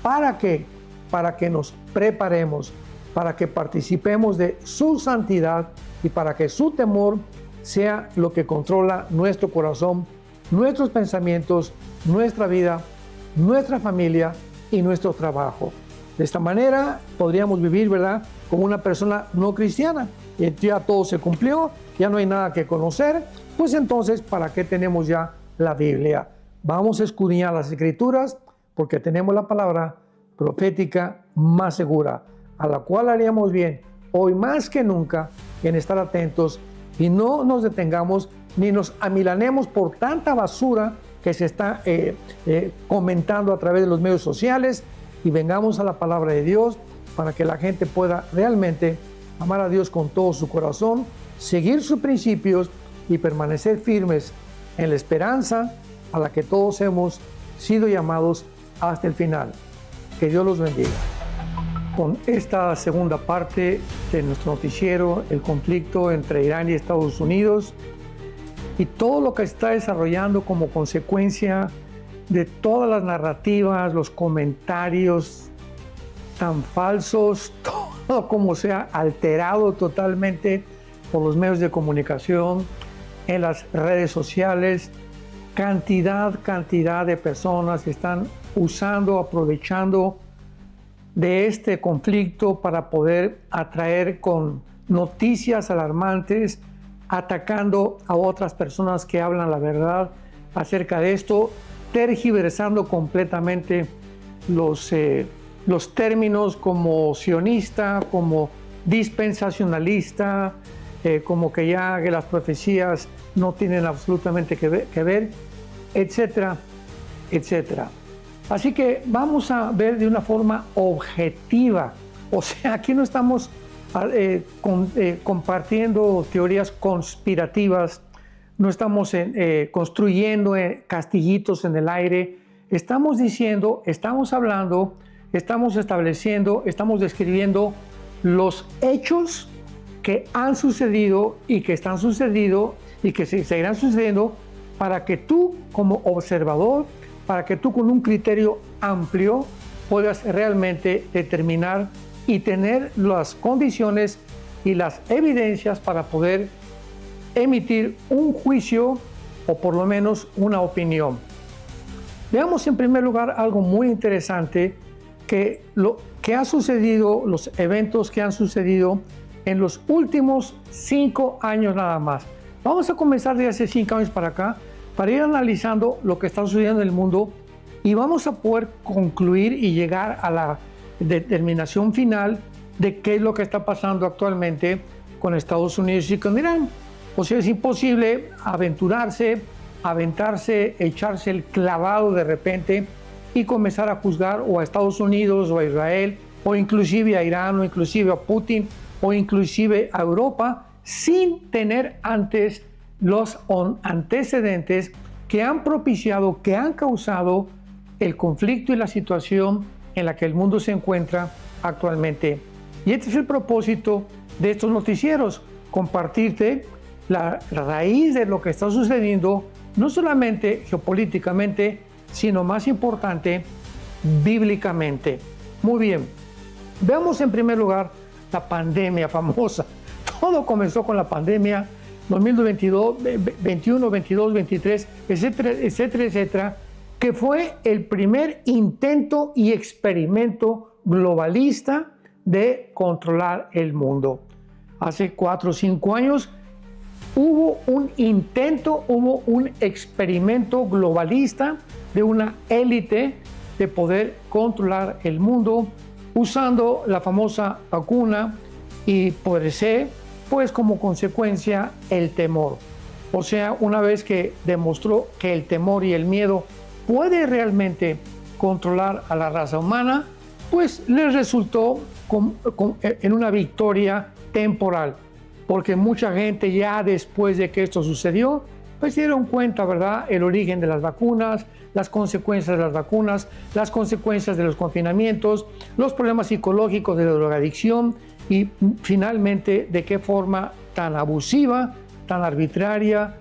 ¿Para qué? Para que nos preparemos, para que participemos de su santidad y para que su temor sea lo que controla nuestro corazón, nuestros pensamientos, nuestra vida, nuestra familia y nuestro trabajo. De esta manera podríamos vivir, ¿verdad?, como una persona no cristiana. Ya todo se cumplió, ya no hay nada que conocer. Pues entonces, ¿para qué tenemos ya la Biblia? Vamos a escudriñar las Escrituras, porque tenemos la palabra profética más segura, a la cual haríamos bien hoy más que nunca en estar atentos y no nos detengamos ni nos amilanemos por tanta basura que se está comentando a través de los medios sociales, y vengamos a la palabra de Dios para que la gente pueda realmente amar a Dios con todo su corazón, seguir sus principios y permanecer firmes en la esperanza a la que todos hemos sido llamados hasta el final. Que Dios los bendiga. Con esta segunda parte de nuestro noticiero, el conflicto entre Irán y Estados Unidos y todo lo que está desarrollando como consecuencia de todas las narrativas, los comentarios tan falsos, todo como se ha alterado totalmente por los medios de comunicación, en las redes sociales, cantidad de personas que están usando, aprovechando de este conflicto para poder atraer con noticias alarmantes, atacando a otras personas que hablan la verdad acerca de esto, tergiversando completamente los términos como sionista, como dispensacionalista, como que ya que las profecías no tienen absolutamente que ver, etcétera, etcétera. Así que vamos a ver de una forma objetiva. O sea, aquí no estamos compartiendo teorías conspirativas, no estamos construyendo castillitos en el aire. Estamos diciendo, estamos hablando, estamos estableciendo, estamos describiendo los hechos que han sucedido y que están sucediendo y que seguirán sucediendo, para que tú como observador, para que tú con un criterio amplio puedas realmente determinar y tener las condiciones y las evidencias para poder emitir un juicio o por lo menos una opinión. Veamos en primer lugar algo muy interesante, que lo que ha sucedido, los eventos que han sucedido en los últimos 5 años nada más. Vamos a comenzar de hace 5 años para acá, para ir analizando lo que está sucediendo en el mundo, y vamos a poder concluir y llegar a la determinación final de qué es lo que está pasando actualmente con Estados Unidos y con Irán. O sea, es imposible aventarse, echarse el clavado de repente y comenzar a juzgar o a Estados Unidos o a Israel o inclusive a Irán o inclusive a Putin o inclusive a Europa sin tener antes los antecedentes que han propiciado, que han causado el conflicto y la situación en la que el mundo se encuentra actualmente. Y este es el propósito de estos noticieros: compartirte la raíz de lo que está sucediendo, no solamente geopolíticamente, sino más importante, bíblicamente. Muy bien, veamos en primer lugar la pandemia famosa. Todo comenzó con la pandemia 2022, 21, 22, 23, etcétera, etcétera, etcétera, que fue el primer intento y experimento globalista de controlar el mundo. Hace 4 o 5 años hubo un intento, hubo un experimento globalista de una élite de poder controlar el mundo usando la famosa vacuna y por ser, pues como consecuencia, el temor. O sea, una vez que demostró que el temor y el miedo puede realmente controlar a la raza humana, pues les resultó en una victoria temporal, porque mucha gente ya después de que esto sucedió, pues se dieron cuenta, ¿verdad?, el origen de las vacunas, las consecuencias de las vacunas, las consecuencias de los confinamientos, los problemas psicológicos de la drogadicción y finalmente de qué forma tan abusiva, tan arbitraria,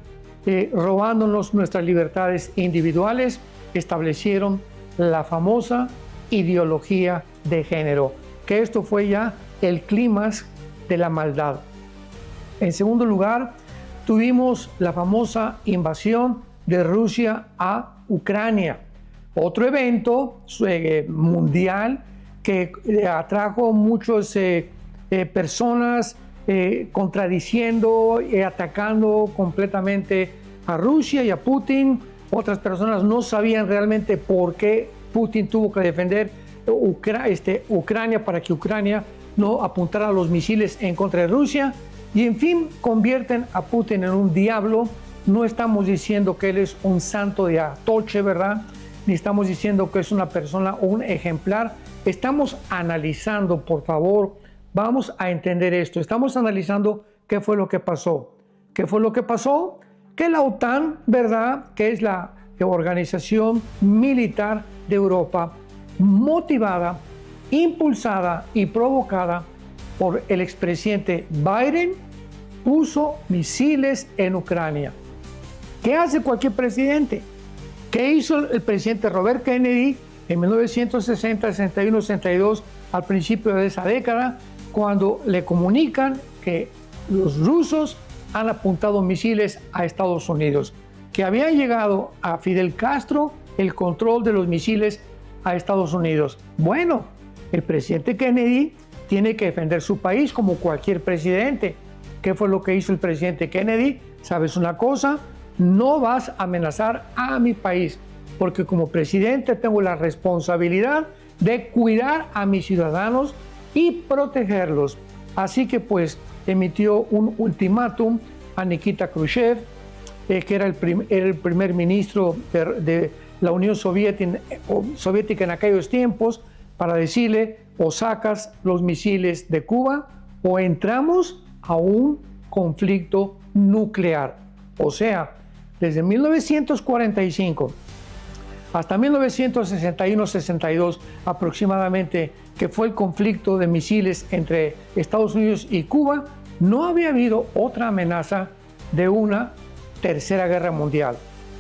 robándonos nuestras libertades individuales, establecieron la famosa ideología de género, que esto fue ya el clímax de la maldad. En segundo lugar, tuvimos la famosa invasión de Rusia a Ucrania, otro evento mundial que atrajo muchas personas contradiciendo y atacando completamente a Rusia y a Putin. Otras personas no sabían realmente por qué Putin tuvo que defender Ucrania para que Ucrania no apuntara los misiles en contra de Rusia. Y en fin, convierten a Putin en un diablo. No estamos diciendo que él es un santo de Atoche, ¿verdad? Ni estamos diciendo que es una persona o un ejemplar. Estamos analizando, por favor, vamos a entender esto. Estamos analizando qué fue lo que pasó. ¿Qué fue lo que pasó? Que la OTAN, ¿verdad?, que es la organización militar de Europa, motivada, impulsada y provocada por el expresidente Biden, puso misiles en Ucrania. ¿Qué hace cualquier presidente? ¿Qué hizo el presidente Robert Kennedy en 1960, 61, 62, al principio de esa década, cuando le comunican que los rusos han apuntado misiles a Estados Unidos, que habían llegado a Fidel Castro el control de los misiles a Estados Unidos? Bueno, el presidente Kennedy tiene que defender su país como cualquier presidente. ¿Qué fue lo que hizo el presidente Kennedy? ¿Sabes una cosa? No vas a amenazar a mi país, porque como presidente tengo la responsabilidad de cuidar a mis ciudadanos y protegerlos. Así que pues emitió un ultimátum a Nikita Khrushchev, que era el primer ministro de la Unión Soviética en aquellos tiempos, para decirle: o sacas los misiles de Cuba o entramos a un conflicto nuclear. O sea, desde 1945 hasta 1961-62 aproximadamente, que fue el conflicto de misiles entre Estados Unidos y Cuba, no había habido otra amenaza de una tercera guerra mundial.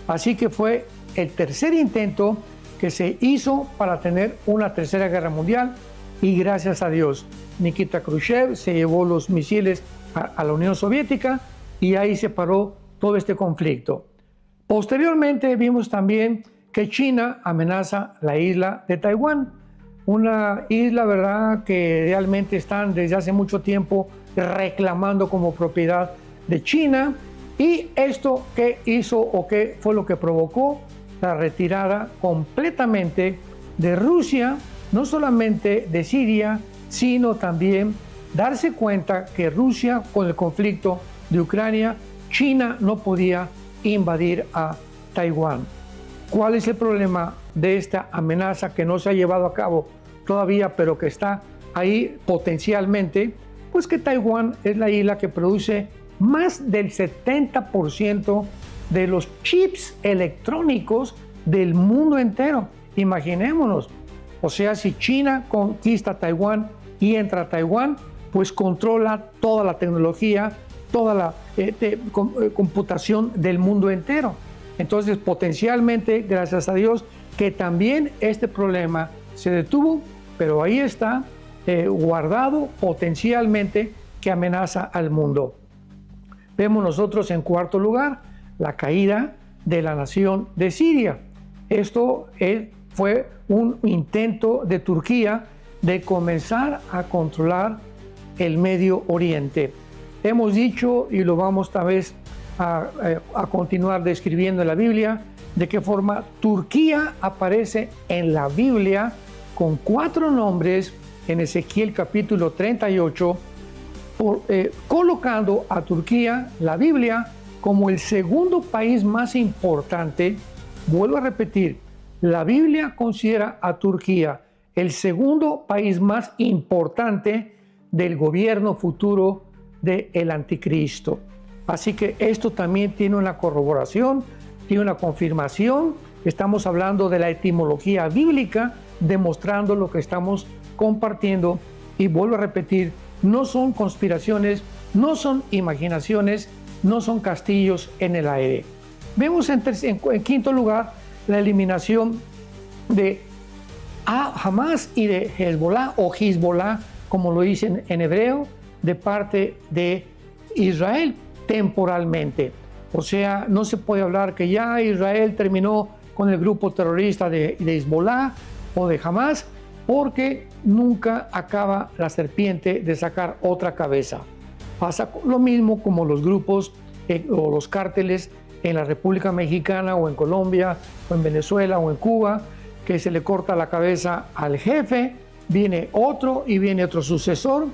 Así que fue el tercer intento que se hizo para tener una tercera guerra mundial, y gracias a Dios Nikita Khrushchev se llevó los misiles a la Unión Soviética y ahí se paró todo este conflicto. Posteriormente vimos también que China amenaza la isla de Taiwán, una isla, ¿verdad?, que realmente están desde hace mucho tiempo reclamando como propiedad de China. ¿Y esto qué hizo o qué fue lo que provocó? La retirada completamente de Rusia, no solamente de Siria, sino también darse cuenta que Rusia, con el conflicto de Ucrania, China no podía invadir a Taiwán. ¿Cuál es el problema de esta amenaza que no se ha llevado a cabo todavía, pero que está ahí potencialmente? Pues que Taiwán es la isla que produce más del 70% de los chips electrónicos del mundo entero. Imaginémonos. O sea, si China conquista Taiwán y entra a Taiwán, pues controla toda la tecnología, toda la computación del mundo entero. Entonces, potencialmente, gracias a Dios, que también este problema se detuvo, pero ahí está guardado potencialmente, que amenaza al mundo. Vemos nosotros en cuarto lugar la caída de la nación de Siria. Esto fue un intento de Turquía de comenzar a controlar el Medio Oriente. Hemos dicho, y lo vamos tal vez a continuar describiendo en la Biblia, de qué forma Turquía aparece en la Biblia con 4 nombres en Ezequiel capítulo 38, colocando a Turquía, la Biblia, como el segundo país más importante. Vuelvo a repetir, la Biblia considera a Turquía el segundo país más importante del gobierno futuro del anticristo. Así que esto también tiene una corroboración, tiene una confirmación. Estamos hablando de la etimología bíblica, demostrando lo que estamos compartiendo. Y vuelvo a repetir, no son conspiraciones, no son imaginaciones, no son castillos en el aire. Vemos en quinto lugar la eliminación de Hamas y de Hezbollah, o Hezbollah, como lo dicen en hebreo, de parte de Israel temporalmente. O sea, no se puede hablar que ya Israel terminó con el grupo terrorista de Hezbollah o de Hamas, porque nunca acaba la serpiente de sacar otra cabeza. Pasa lo mismo como los grupos o los cárteles en la República Mexicana o en Colombia o en Venezuela o en Cuba, que se le corta la cabeza al jefe, viene otro y viene otro sucesor.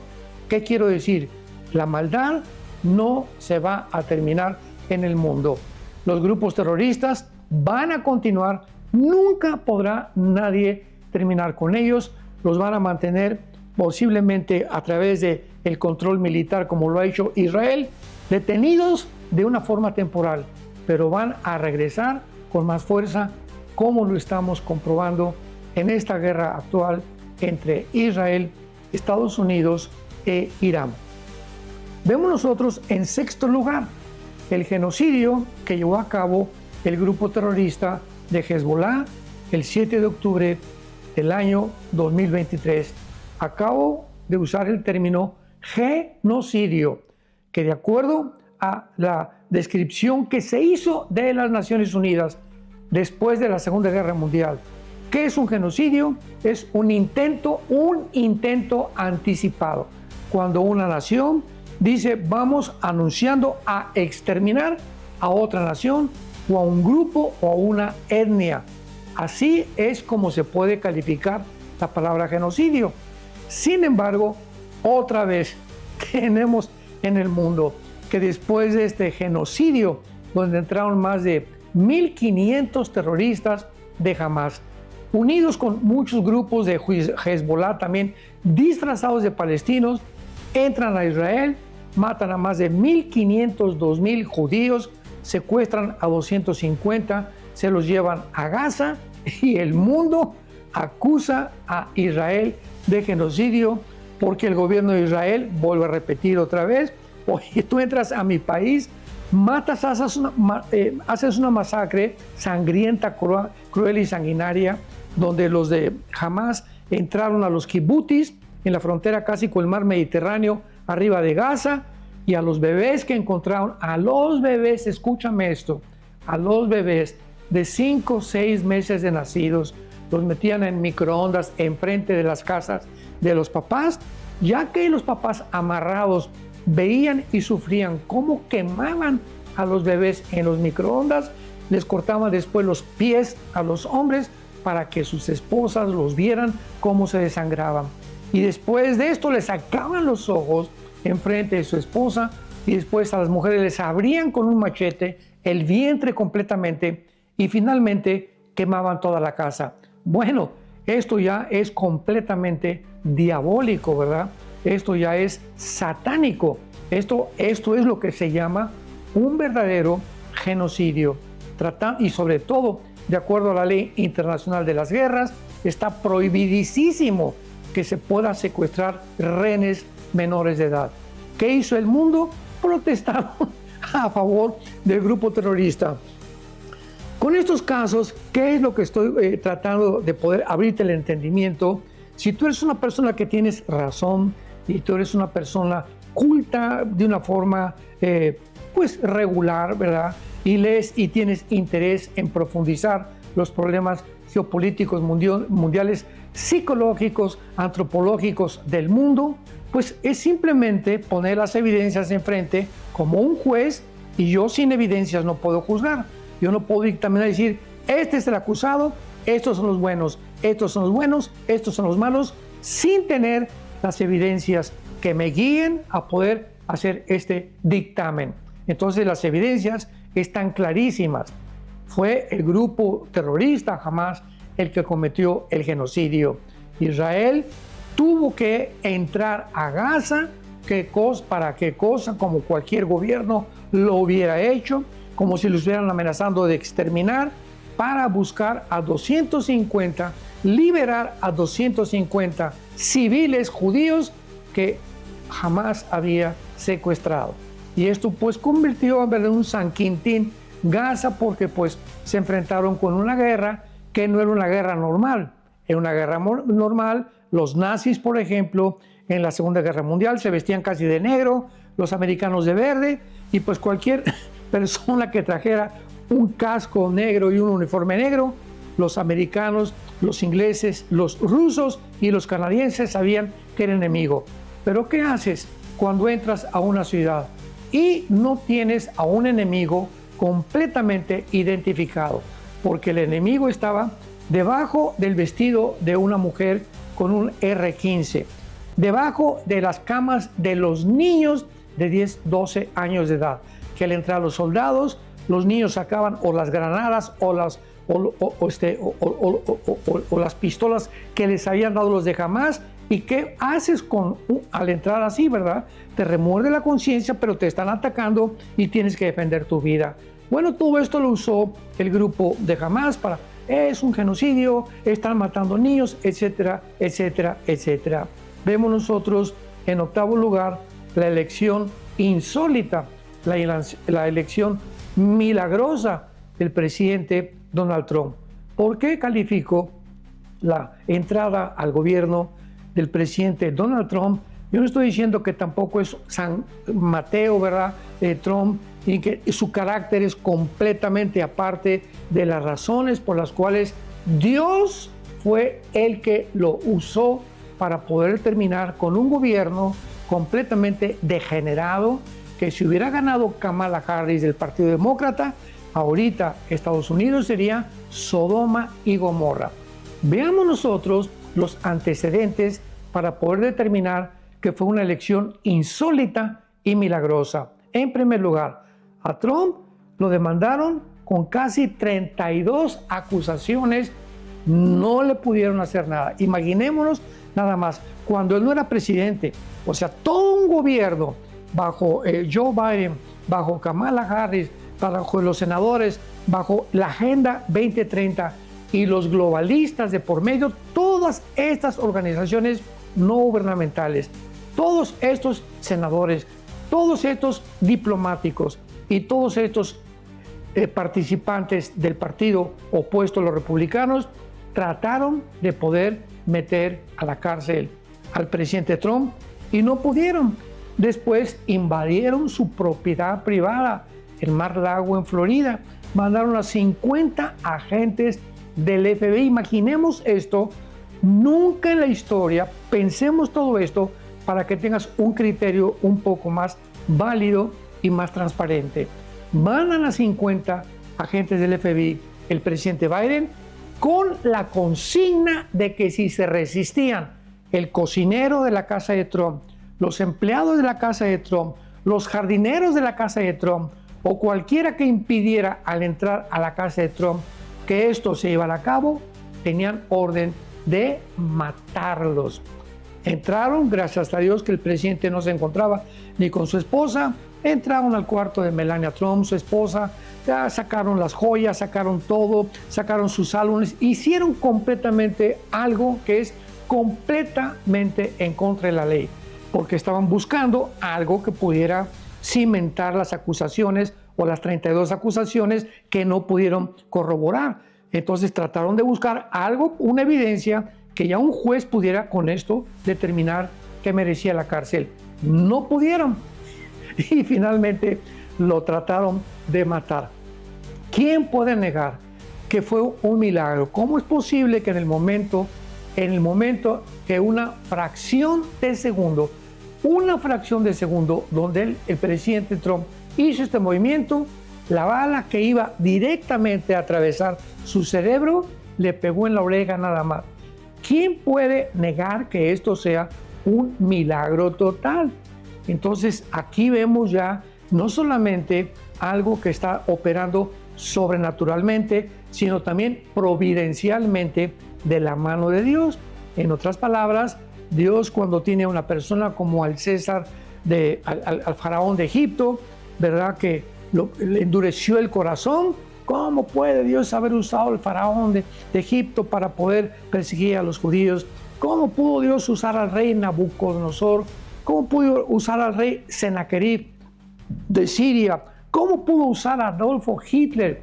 ¿Qué quiero decir? La maldad no se va a terminar en el mundo. Los grupos terroristas van a continuar, nunca podrá nadie terminar con ellos, los van a mantener posiblemente a través del control militar, como lo ha hecho Israel, detenidos de una forma temporal, pero van a regresar con más fuerza, como lo estamos comprobando en esta guerra actual entre Israel, Estados Unidos e Irán. Vemos nosotros en sexto lugar el genocidio que llevó a cabo el grupo terrorista de Hezbollah el 7 de octubre del año 2023. Acabo de usar el término genocidio, que de acuerdo a la descripción que se hizo de las Naciones Unidas después de la Segunda Guerra Mundial, ¿qué es un genocidio? Es un intento anticipado. Cuando una nación dice, vamos anunciando a exterminar a otra nación o a un grupo o a una etnia. Así es como se puede calificar la palabra genocidio. Sin embargo, otra vez tenemos en el mundo que después de este genocidio, donde entraron más de 1.500 terroristas de Hamas, unidos con muchos grupos de Hezbollah también disfrazados de palestinos, entran a Israel, matan a más de 1.500, 2.000 judíos, secuestran a 250, se los llevan a Gaza y el mundo acusa a Israel de genocidio porque el gobierno de Israel, vuelvo a repetir otra vez, oye, tú entras a mi país, matas, haces una masacre sangrienta, cruel y sanguinaria, donde los de Hamas entraron a los kibutis en la frontera casi con el mar Mediterráneo, arriba de Gaza, y a los bebés que encontraron, a los bebés, escúchame esto, a los bebés de 5 o 6 meses de nacidos, los metían en microondas enfrente de las casas de los papás, ya que los papás amarrados veían y sufrían cómo quemaban a los bebés en los microondas, les cortaban después los pies a los hombres para que sus esposas los vieran cómo se desangraban. Y después de esto les sacaban los ojos enfrente de su esposa y después a las mujeres les abrían con un machete el vientre completamente y finalmente quemaban toda la casa. Bueno, esto ya es completamente diabólico, ¿verdad? Esto ya es satánico. Esto es lo que se llama un verdadero genocidio. Y sobre todo, de acuerdo a la ley internacional de las guerras, está prohibidísimo que se pueda secuestrar rehenes menores de edad. ¿Qué hizo el mundo? Protestaron a favor del grupo terrorista. Con estos casos, ¿qué es lo que estoy tratando de poder abrirte el entendimiento? Si tú eres una persona que tienes razón y tú eres una persona culta de una forma pues regular, ¿verdad? Y lees y tienes interés en profundizar los problemas geopolíticos mundiales, psicológicos, antropológicos del mundo, pues es simplemente poner las evidencias enfrente como un juez y yo sin evidencias no puedo juzgar. Yo no puedo dictaminar y decir, este es el acusado, estos son los buenos, estos son los buenos, estos son los malos, sin tener las evidencias que me guíen a poder hacer este dictamen. Entonces las evidencias están clarísimas. Fue el grupo terrorista Hamas el que cometió el genocidio. Israel tuvo que entrar a Gaza, ¿para qué cosa? Como cualquier gobierno lo hubiera hecho, como si lo estuvieran amenazando de exterminar, para buscar a 250, liberar a 250 civiles judíos que jamás había secuestrado. Y esto pues convirtió en un San Quintín Gaza porque pues se enfrentaron con una guerra que no era una guerra normal. Era una guerra normal. Los nazis, por ejemplo, en la Segunda Guerra Mundial se vestían casi de negro, los americanos de verde, y pues cualquier persona que trajera un casco negro y un uniforme negro, los americanos, los ingleses, los rusos y los canadienses sabían que era enemigo. Pero ¿qué haces cuando entras a una ciudad y no tienes a un enemigo completamente identificado? Porque el enemigo estaba debajo del vestido de una mujer con un R-15, debajo de las camas de los niños de 10, 12 años de edad, que al entrar los soldados, los niños sacaban o las granadas o las pistolas que les habían dado los de Hamas. ¿Y qué haces al entrar así, verdad? Te remuerde la conciencia, pero te están atacando y tienes que defender tu vida. Bueno, todo esto lo usó el grupo de Hamas es un genocidio, están matando niños, etcétera, etcétera, etcétera. Vemos nosotros en octavo lugar la elección insólita, la elección milagrosa del presidente Donald Trump. ¿Por qué califico la entrada al gobierno del presidente Donald Trump? Yo no estoy diciendo que tampoco es San Mateo, ¿verdad? Trump, y que su carácter es completamente aparte de las razones por las cuales Dios fue el que lo usó para poder terminar con un gobierno completamente degenerado, que si hubiera ganado Kamala Harris del Partido Demócrata, ahorita Estados Unidos sería Sodoma y Gomorra. Veamos nosotros los antecedentes para poder determinar que fue una elección insólita y milagrosa. En primer lugar, a Trump lo demandaron con casi 32 acusaciones no le pudieron hacer nada. Imaginémonos nada más, cuando él no era presidente, o sea, todo un gobierno bajo Joe Biden, bajo Kamala Harris, bajo los senadores, bajo la Agenda 2030 y los globalistas de por medio, todas estas organizaciones no gubernamentales, todos estos senadores, todos estos diplomáticos y todos estos participantes del partido opuesto a los republicanos trataron de poder meter a la cárcel al presidente Trump y no pudieron. Después invadieron su propiedad privada, el Mar-a-Lago en Florida, mandaron a 50 agentes del FBI. Imaginemos esto, nunca en la historia, pensemos todo esto para que tengas un criterio un poco más válido y más transparente. Mandan a 50 agentes del FBI el presidente Biden con la consigna de que si se resistían el cocinero de la casa de Trump, los empleados de la casa de Trump, los jardineros de la casa de Trump o cualquiera que impidiera al entrar a la casa de Trump que esto se llevara a cabo, tenían orden de matarlos. Entraron, gracias a Dios que el presidente no se encontraba ni con su esposa, entraron al cuarto de Melania Trump, su esposa, ya sacaron las joyas, sacaron todo, sacaron sus álbumes, hicieron completamente algo que es completamente en contra de la ley, porque estaban buscando algo que pudiera cimentar las acusaciones o las 32 acusaciones que no pudieron corroborar. Entonces trataron de buscar algo, una evidencia que ya un juez pudiera con esto determinar que merecía la cárcel. No pudieron y finalmente lo trataron de matar. ¿Quién puede negar que fue un milagro? ¿Cómo es posible que en el momento que una fracción de segundo donde el presidente Trump hizo este movimiento, la bala que iba directamente a atravesar su cerebro le pegó en la oreja nada más? ¿Quién puede negar que esto sea un milagro total? Entonces aquí vemos ya no solamente algo que está operando sobrenaturalmente, sino también providencialmente de la mano de Dios. En otras palabras, Dios cuando tiene a una persona como al César, al faraón de Egipto, ¿verdad? Que le endureció el corazón. ¿Cómo puede Dios haber usado al faraón de Egipto para poder perseguir a los judíos? ¿Cómo pudo Dios usar al rey Nabucodonosor? ¿Cómo pudo usar al rey Sennacherib de Siria? ¿Cómo pudo usar a Adolfo Hitler?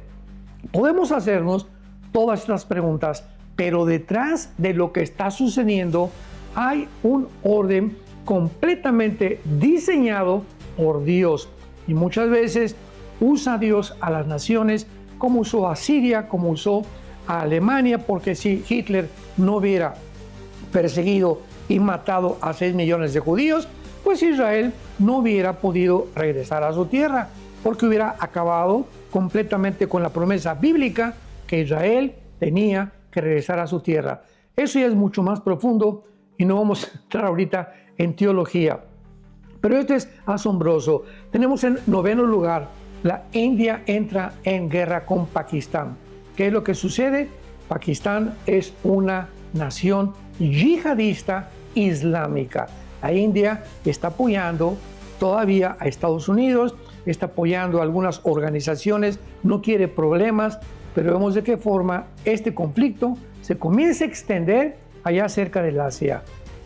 Podemos hacernos todas estas preguntas, pero detrás de lo que está sucediendo hay un orden completamente diseñado por Dios. Y muchas veces usa Dios a las naciones como usó a Siria, como usó a Alemania, porque si Hitler no hubiera perseguido y matado a 6 millones de judíos, pues Israel no hubiera podido regresar a su tierra, porque hubiera acabado completamente con la promesa bíblica que Israel tenía que regresar a su tierra. Eso ya es mucho más profundo y no vamos a entrar ahorita en teología. Pero esto es asombroso. Tenemos en 9º lugar, la India entra en guerra con Pakistán. ¿Qué es lo que sucede? Pakistán es una nación yihadista islámica. La India está apoyando todavía a Estados Unidos, está apoyando a algunas organizaciones, no quiere problemas, pero vemos de qué forma este conflicto se comienza a extender allá cerca del Asia.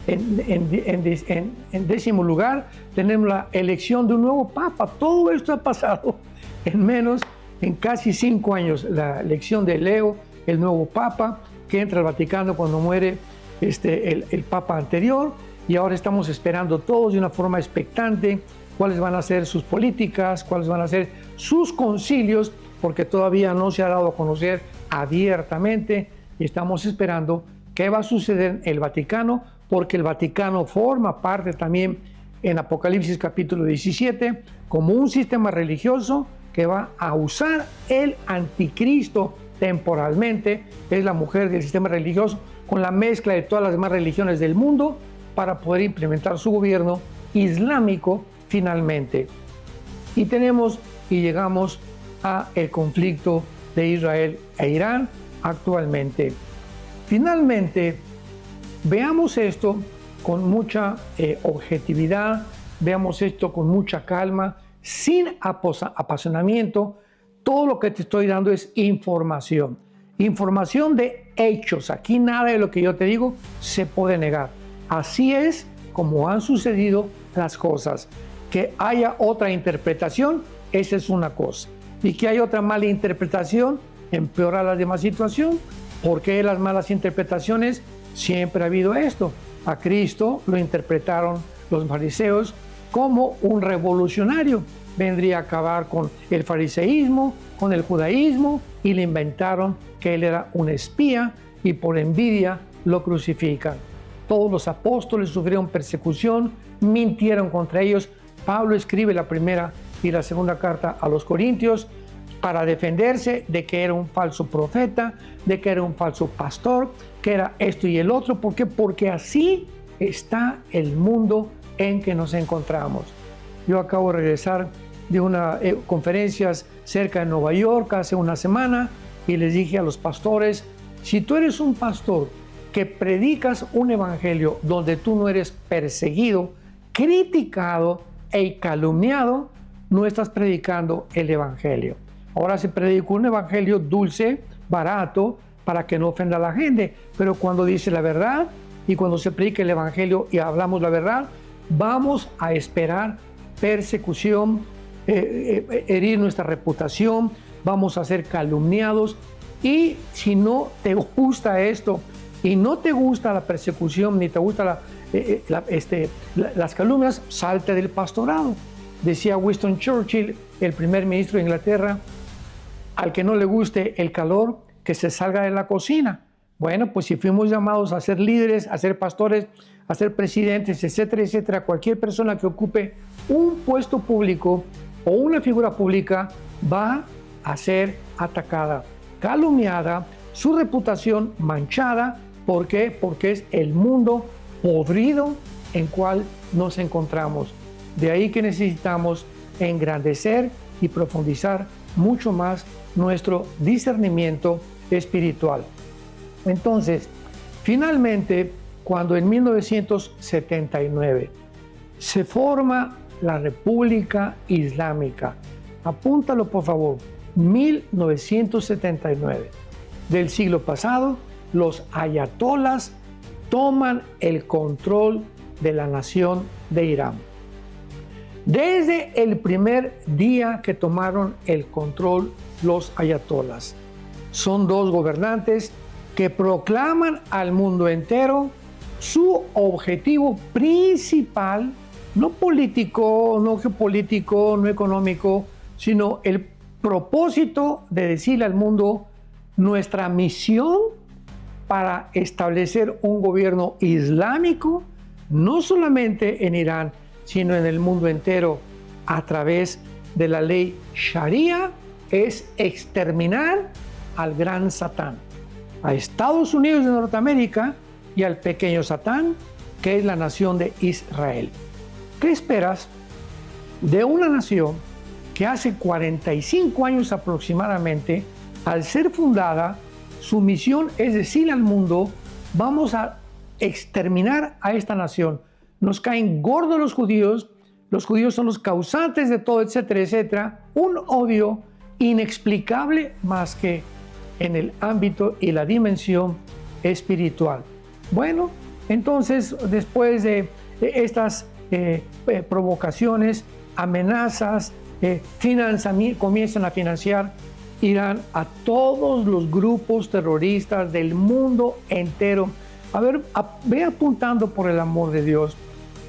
En 10º lugar tenemos la elección de un nuevo papa. Todo esto ha pasado en casi 5 años. La elección de Leo, el nuevo papa, que entra al Vaticano cuando muere el papa anterior, y ahora estamos esperando todos de una forma expectante cuáles van a ser sus políticas, cuáles van a ser sus concilios, porque todavía no se ha dado a conocer abiertamente, y estamos esperando qué va a suceder en el Vaticano, porque el Vaticano forma parte también en Apocalipsis capítulo 17 como un sistema religioso que va a usar el anticristo temporalmente, es la mujer del sistema religioso, con la mezcla de todas las demás religiones del mundo para poder implementar su gobierno islámico finalmente. Y llegamos a el conflicto de Israel e Irán actualmente. Finalmente, veamos esto con mucha objetividad, veamos esto con mucha calma, sin apasionamiento. Todo lo que te estoy dando es información. Información de hechos. Aquí nada de lo que yo te digo se puede negar. Así es como han sucedido las cosas. Que haya otra interpretación, esa es una cosa. Y que haya otra mala interpretación, empeora la demás situación. ¿Por qué las malas interpretaciones? Siempre ha habido esto. A Cristo lo interpretaron los fariseos como un revolucionario. Vendría a acabar con el fariseísmo, con el judaísmo, y le inventaron que él era un espía y por envidia lo crucifican. Todos los apóstoles sufrieron persecución, mintieron contra ellos. Pablo escribe la primera y la segunda carta a los Corintios para defenderse de que era un falso profeta, de que era un falso pastor, que era esto y el otro. ¿Por qué? Porque así está el mundo en que nos encontramos. Yo acabo de regresar de unas conferencias cerca de Nueva York hace una semana y les dije a los pastores, si tú eres un pastor que predicas un evangelio donde tú no eres perseguido, criticado e calumniado, no estás predicando el evangelio. Ahora se predica un evangelio dulce, barato, para que no ofenda a la gente, pero cuando dice la verdad y cuando se predica el evangelio y hablamos la verdad, vamos a esperar persecución, herir nuestra reputación, vamos a ser calumniados. Y si no te gusta esto y no te gusta la persecución ni te gusta las calumnias, salte del pastorado. Decía Winston Churchill, el primer ministro de Inglaterra, al que no le guste el calor, que se salga de la cocina. Bueno, pues si fuimos llamados a ser líderes, a ser pastores, a ser presidentes, etcétera, etcétera, cualquier persona que ocupe un puesto público o una figura pública va a ser atacada, calumniada, su reputación manchada. ¿Por qué? Porque es el mundo podrido en cual nos encontramos. De ahí que necesitamos engrandecer y profundizar mucho más nuestro discernimiento espiritual. Entonces, finalmente, cuando en 1979 se forma la República Islámica, apúntalo por favor, 1979 del siglo pasado, los ayatolas toman el control de la nación de Irán. Desde el primer día que tomaron el control los ayatolas, son dos gobernantes que proclaman al mundo entero su objetivo principal, no político, no geopolítico, no económico, sino el propósito de decirle al mundo nuestra misión para establecer un gobierno islámico, no solamente en Irán, sino en el mundo entero, a través de la ley Sharia, es exterminar al gran Satán, a Estados Unidos de Norteamérica y al pequeño Satán, que es la nación de Israel. ¿Qué esperas de una nación que hace 45 años aproximadamente, al ser fundada, su misión es decirle al mundo, vamos a exterminar a esta nación? Nos caen gordos los judíos son los causantes de todo, etcétera, etcétera. Un odio inexplicable más que en el ámbito y la dimensión espiritual. Bueno, entonces después de estas provocaciones, amenazas, comienzan a financiar Irán a todos los grupos terroristas del mundo entero. A ver, ve apuntando por el amor de Dios.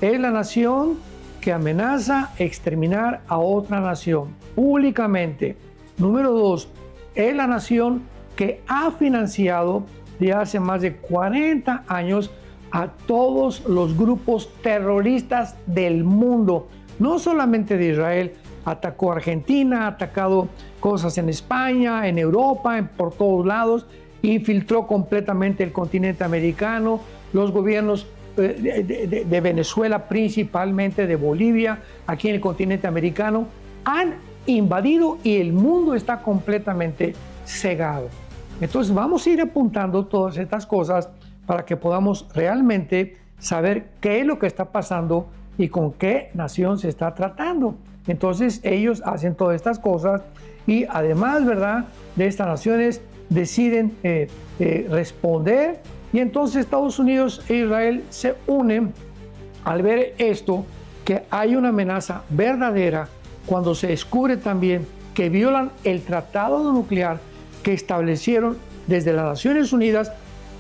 Es la nación que amenaza exterminar a otra nación públicamente. Número 2, es la nación que ha financiado de hace más de 40 años a todos los grupos terroristas del mundo, no solamente de Israel. Atacó a Argentina, ha atacado cosas en España, en Europa, por todos lados, infiltró completamente el continente americano, los gobiernos de Venezuela, principalmente de Bolivia, aquí en el continente americano, han invadido y el mundo está completamente cegado. Entonces vamos a ir apuntando todas estas cosas para que podamos realmente saber qué es lo que está pasando y con qué nación se está tratando. Entonces ellos hacen todas estas cosas y además, ¿verdad?, de estas naciones deciden responder, y entonces Estados Unidos e Israel se unen al ver esto, que hay una amenaza verdadera cuando se descubre también que violan el tratado nuclear que establecieron desde las Naciones Unidas.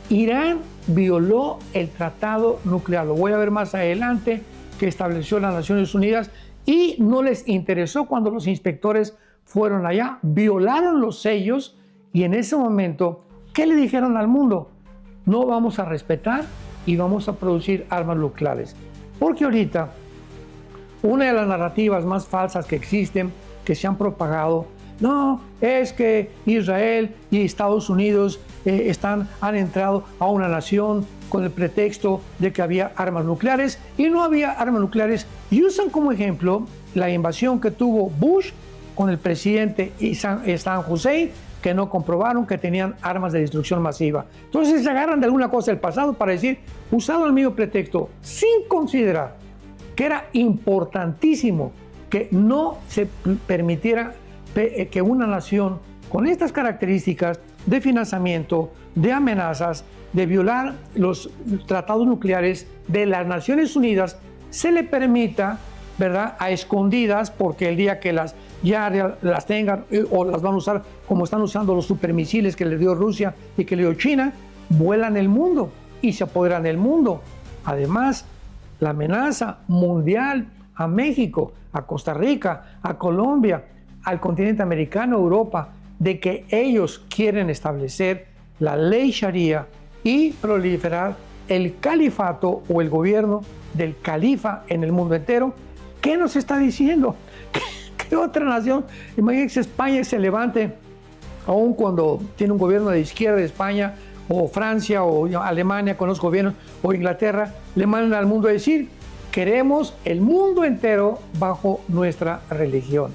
Irán violó el tratado nuclear, lo voy a ver más adelante, que estableció las Naciones Unidas, y no les interesó cuando los inspectores fueron allá, violaron los sellos, y en ese momento, ¿qué le dijeron al mundo? No vamos a respetar y vamos a producir armas nucleares. Porque ahorita, una de las narrativas más falsas que existen, que se han propagado, no, es que Israel y Estados Unidos han entrado a una nación con el pretexto de que había armas nucleares, y no había armas nucleares, y usan como ejemplo la invasión que tuvo Bush con el presidente Saddam Hussein, que no comprobaron que tenían armas de destrucción masiva. Entonces se agarran de alguna cosa del pasado para decir, usado el mismo pretexto, sin considerar que era importantísimo que no se permitiera que una nación con estas características de financiamiento, de amenazas, de violar los tratados nucleares de las Naciones Unidas, se le permita, ¿verdad?, a escondidas, porque el día que las tengan o las van a usar como están usando los supermisiles que les dio Rusia y que le dio China, vuelan el mundo y se apoderan del mundo. Además, la amenaza mundial a México, a Costa Rica, a Colombia, al continente americano, Europa, de que ellos quieren establecer la ley Sharia y proliferar el califato o el gobierno del califa en el mundo entero. ¿Qué nos está diciendo? ¿Qué otra nación? Imagínense España se levante, aun cuando tiene un gobierno de izquierda de España, o Francia, o Alemania con los gobiernos, o Inglaterra, le mandan al mundo a decir, queremos el mundo entero bajo nuestra religión.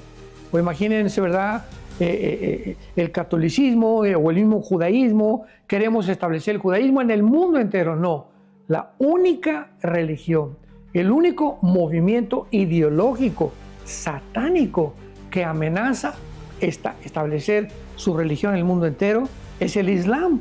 O imagínense, ¿verdad?, el catolicismo o el mismo judaísmo, queremos establecer el judaísmo en el mundo entero. No, la única religión, el único movimiento ideológico satánico que amenaza establecer su religión en el mundo entero es el Islam,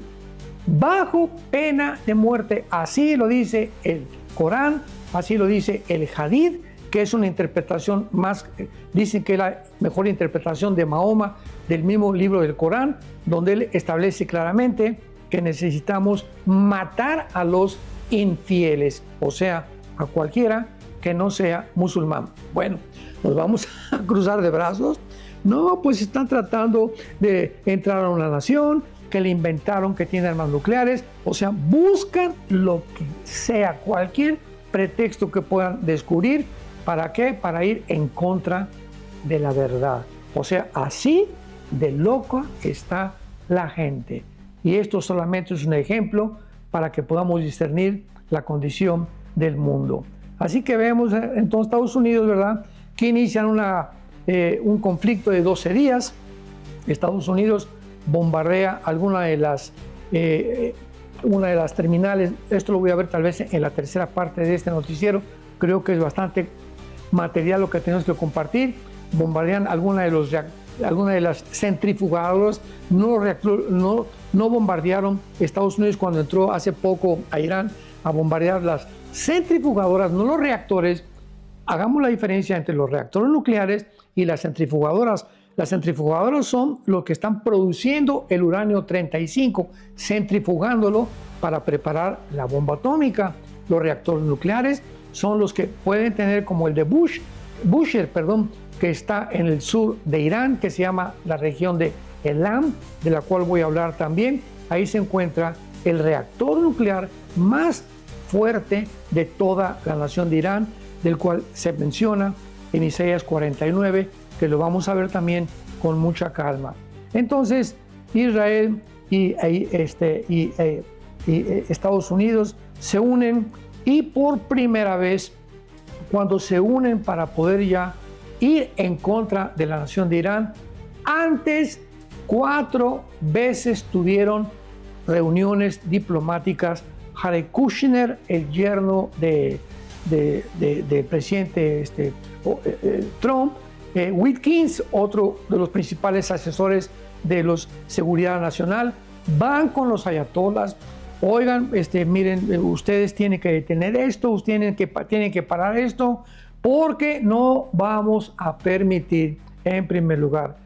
bajo pena de muerte. Así lo dice el Corán, así lo dice el Hadith, que es una interpretación más, dicen que es la mejor interpretación de Mahoma, del mismo libro del Corán, donde él establece claramente que necesitamos matar a los infieles, o sea, a cualquiera que no sea musulmán. Bueno, nos vamos a cruzar de brazos. No, pues están tratando de entrar a una nación que le inventaron que tiene armas nucleares, o sea, buscan lo que sea, cualquier pretexto que puedan descubrir. ¿Para qué? Para ir en contra de la verdad. O sea, así de loca está la gente. Y esto solamente es un ejemplo para que podamos discernir la condición del mundo. Así que vemos entonces Estados Unidos, ¿verdad?, que inician un conflicto de 12 días. Estados Unidos bombardea una de las terminales. Esto lo voy a ver tal vez en la tercera parte de este noticiero. Creo que es bastante material lo que tenemos que compartir. Bombardean alguna de las centrifugadoras. No bombardearon Estados Unidos cuando entró hace poco a Irán a bombardear las centrifugadoras, no los reactores. Hagamos la diferencia entre los reactores nucleares y las centrifugadoras. Las centrifugadoras son los que están produciendo el uranio 35, centrifugándolo para preparar la bomba atómica. Los reactores nucleares son los que pueden tener, como el de Bushehr, que está en el sur de Irán, que se llama la región de Elam, de la cual voy a hablar también. Ahí se encuentra el reactor nuclear más fuerte de toda la nación de Irán, del cual se menciona en Isaías 49, que lo vamos a ver también con mucha calma. Entonces, Israel y Estados Unidos se unen, y por primera vez, cuando se unen para poder ya ir en contra de la nación de Irán, antes 4 veces tuvieron reuniones diplomáticas. Jared Kushner, el yerno del presidente Trump, Whitkins, otro de los principales asesores de la seguridad nacional, van con los ayatolás. Oigan, miren, ustedes tienen que detener esto, ustedes tienen que parar esto, porque no vamos a permitir, en primer lugar,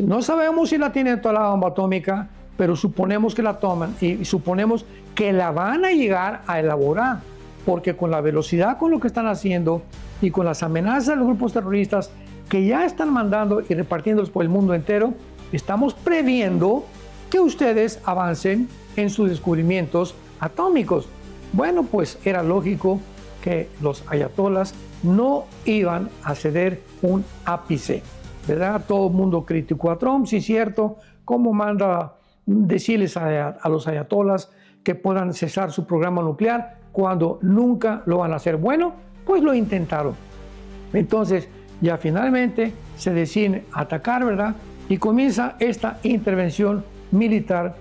no sabemos si la tienen toda la bomba atómica, pero suponemos que la toman y suponemos que la van a llegar a elaborar, porque con la velocidad con lo que están haciendo y con las amenazas de los grupos terroristas que ya están mandando y repartiéndolos por el mundo entero, estamos previendo que ustedes avancen en sus descubrimientos atómicos. Bueno, pues era lógico que los ayatolás no iban a ceder un ápice, ¿verdad? Todo el mundo criticó a Trump, sí es cierto, cómo manda decirles a los ayatolás que puedan cesar su programa nuclear cuando nunca lo van a hacer. Bueno, pues lo intentaron. Entonces, ya finalmente se deciden atacar, ¿verdad? Y comienza esta intervención militar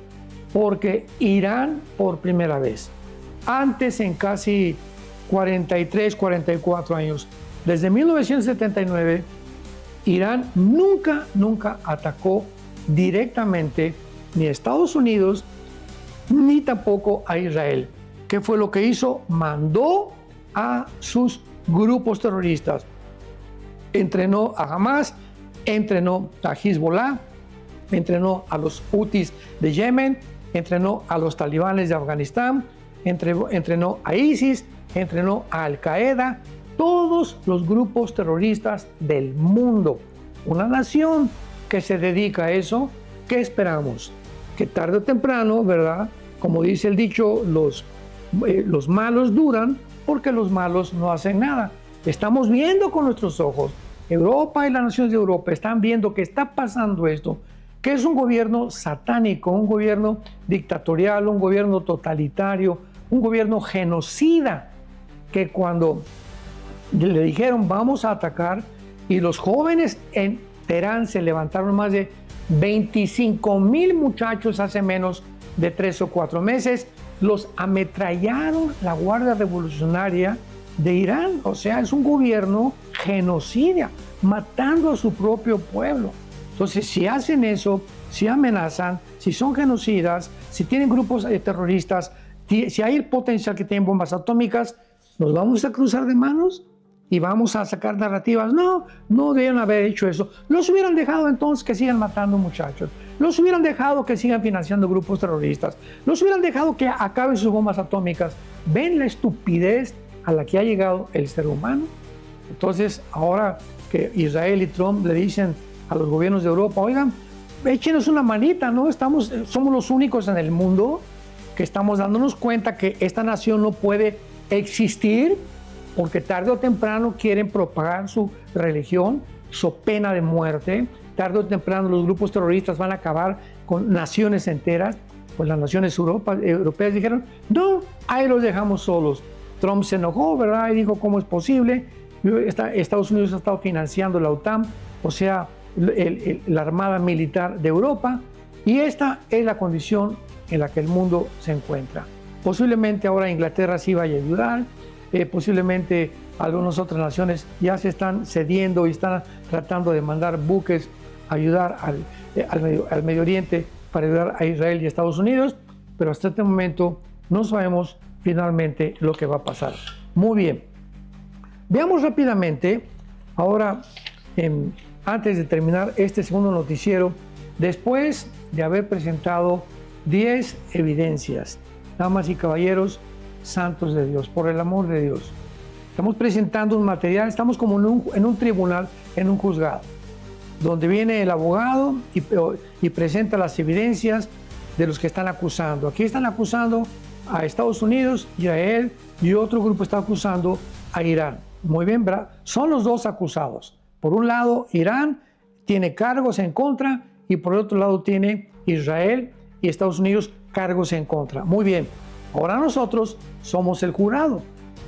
porque Irán, por primera vez, antes en casi 43, 44 años, desde 1979, Irán nunca atacó directamente ni a Estados Unidos ni tampoco a Israel. ¿Qué fue lo que hizo? Mandó a sus grupos terroristas. Entrenó a Hamas, entrenó a Hezbollah, entrenó a los Houthis de Yemen, entrenó a los talibanes de Afganistán, entrenó a ISIS, entrenó a Al-Qaeda, todos los grupos terroristas del mundo. Una nación que se dedica a eso, ¿qué esperamos? Que tarde o temprano, ¿verdad? Como dice el dicho, los malos duran porque los malos no hacen nada. Estamos viendo con nuestros ojos. Europa y las naciones de Europa están viendo que está pasando esto, que es un gobierno satánico, un gobierno dictatorial, un gobierno totalitario, un gobierno genocida, que cuando le dijeron vamos a atacar y los jóvenes en Teherán se levantaron, más de 25,000 muchachos hace menos de 3 o 4 meses, los ametrallaron la Guardia Revolucionaria de Irán. O sea, es un gobierno genocida, matando a su propio pueblo. Entonces, si hacen eso, si amenazan, si son genocidas, si tienen grupos terroristas, si hay el potencial que tienen bombas atómicas, ¿nos vamos a cruzar de manos y vamos a sacar narrativas? No deben haber hecho eso. Los hubieran dejado entonces que sigan matando muchachos. Los hubieran dejado que sigan financiando grupos terroristas. Los hubieran dejado que acaben sus bombas atómicas. ¿Ven la estupidez a la que ha llegado el ser humano? Entonces, ahora que Israel y Trump le dicen a los gobiernos de Europa, oigan, échenos una manita, ¿no? Somos los únicos en el mundo que estamos dándonos cuenta que esta nación no puede existir porque tarde o temprano quieren propagar su religión, so pena de muerte. Tarde o temprano los grupos terroristas van a acabar con naciones enteras. Pues las naciones europeas dijeron, no, ahí los dejamos solos. Trump se enojó, ¿verdad? Y dijo, ¿cómo es posible? Estados Unidos ha estado financiando la OTAN, o sea, la Armada Militar de Europa, y esta es la condición en la que el mundo se encuentra. Posiblemente ahora Inglaterra sí vaya a ayudar, posiblemente algunas otras naciones ya se están cediendo y están tratando de mandar buques a ayudar al Medio Oriente para ayudar a Israel y a Estados Unidos, pero hasta este momento no sabemos finalmente lo que va a pasar. Muy bien, veamos rápidamente ahora, antes de terminar este segundo noticiero, después de haber presentado 10 evidencias, damas y caballeros, santos de Dios, por el amor de Dios, estamos presentando un material, estamos como en un tribunal, en un juzgado, donde viene el abogado y presenta las evidencias de los que están acusando. Aquí están acusando a Estados Unidos, Israel, y otro grupo está acusando a Irán. Muy bien, ¿verdad? Son los dos acusados. Por un lado, Irán tiene cargos en contra y por otro lado tiene Israel y Estados Unidos cargos en contra. Muy bien, ahora nosotros somos el jurado.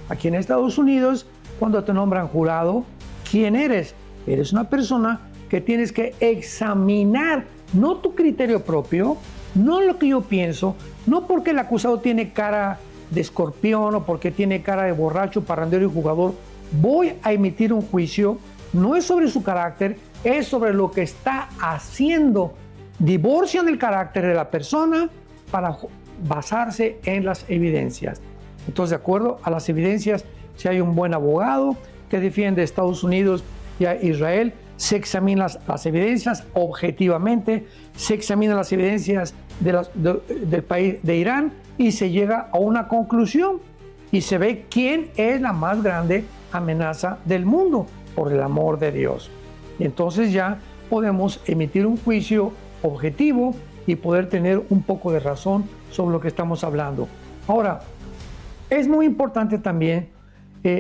Aquí en Estados Unidos, cuando te nombran jurado, ¿quién eres? Eres una persona que tienes que examinar no tu criterio propio, no lo que yo pienso, no porque el acusado tiene cara de escorpión o porque tiene cara de borracho, parrandero y jugador, voy a emitir un juicio. No es sobre su carácter, es sobre lo que está haciendo. Divorcian el carácter de la persona para basarse en las evidencias. Entonces, de acuerdo a las evidencias, si hay un buen abogado que defiende a Estados Unidos y a Israel, se examinan las evidencias objetivamente, se examinan las evidencias del país de Irán y se llega a una conclusión y se ve quién es la más grande amenaza del mundo, por el amor de Dios. Y entonces ya podemos emitir un juicio objetivo y poder tener un poco de razón sobre lo que estamos hablando. Ahora, es muy importante también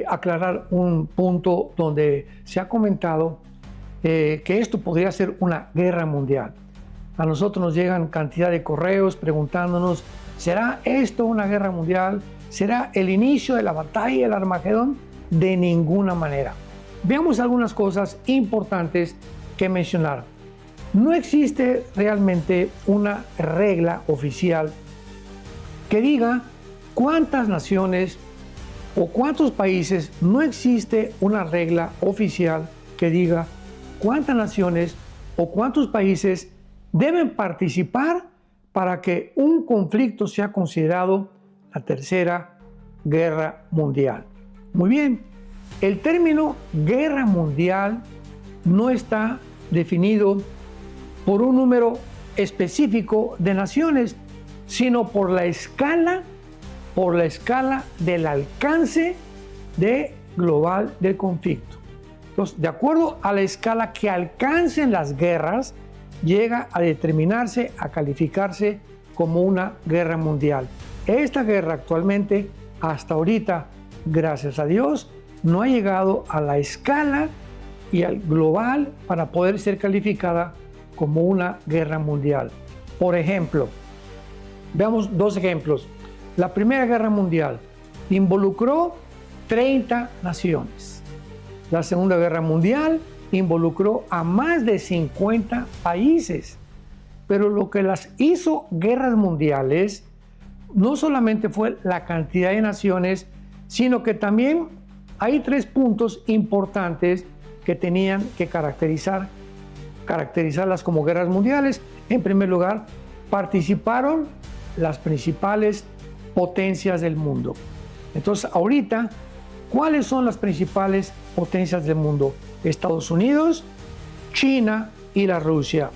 aclarar un punto donde se ha comentado que esto podría ser una guerra mundial. A nosotros nos llegan cantidad de correos preguntándonos, ¿será esto una guerra mundial? ¿Será el inicio de la batalla del Armagedón? De ninguna manera. Veamos algunas cosas importantes que mencionar. No existe realmente una regla oficial que diga cuántas naciones o cuántos países. No existe una regla oficial que diga cuántas naciones o cuántos países deben participar para que un conflicto sea considerado la tercera guerra mundial. Muy bien, el término guerra mundial no está definido por un número específico de naciones, sino por la escala del alcance global del conflicto. Entonces, de acuerdo a la escala que alcancen las guerras, llega a determinarse, a calificarse como una guerra mundial. Esta guerra actualmente, hasta ahorita, gracias a Dios, no ha llegado a la escala y al global para poder ser calificada como una guerra mundial. Por ejemplo, veamos dos ejemplos. La Primera Guerra Mundial involucró 30 naciones. La Segunda Guerra Mundial involucró a más de 50 países. Pero lo que las hizo guerras mundiales no solamente fue la cantidad de naciones, sino que también hay tres puntos importantes que tenían que caracterizarlas como guerras mundiales. En primer lugar, participaron las principales potencias del mundo. Entonces, ahorita, ¿cuáles son las principales potencias del mundo? Estados Unidos, China y la Rusia.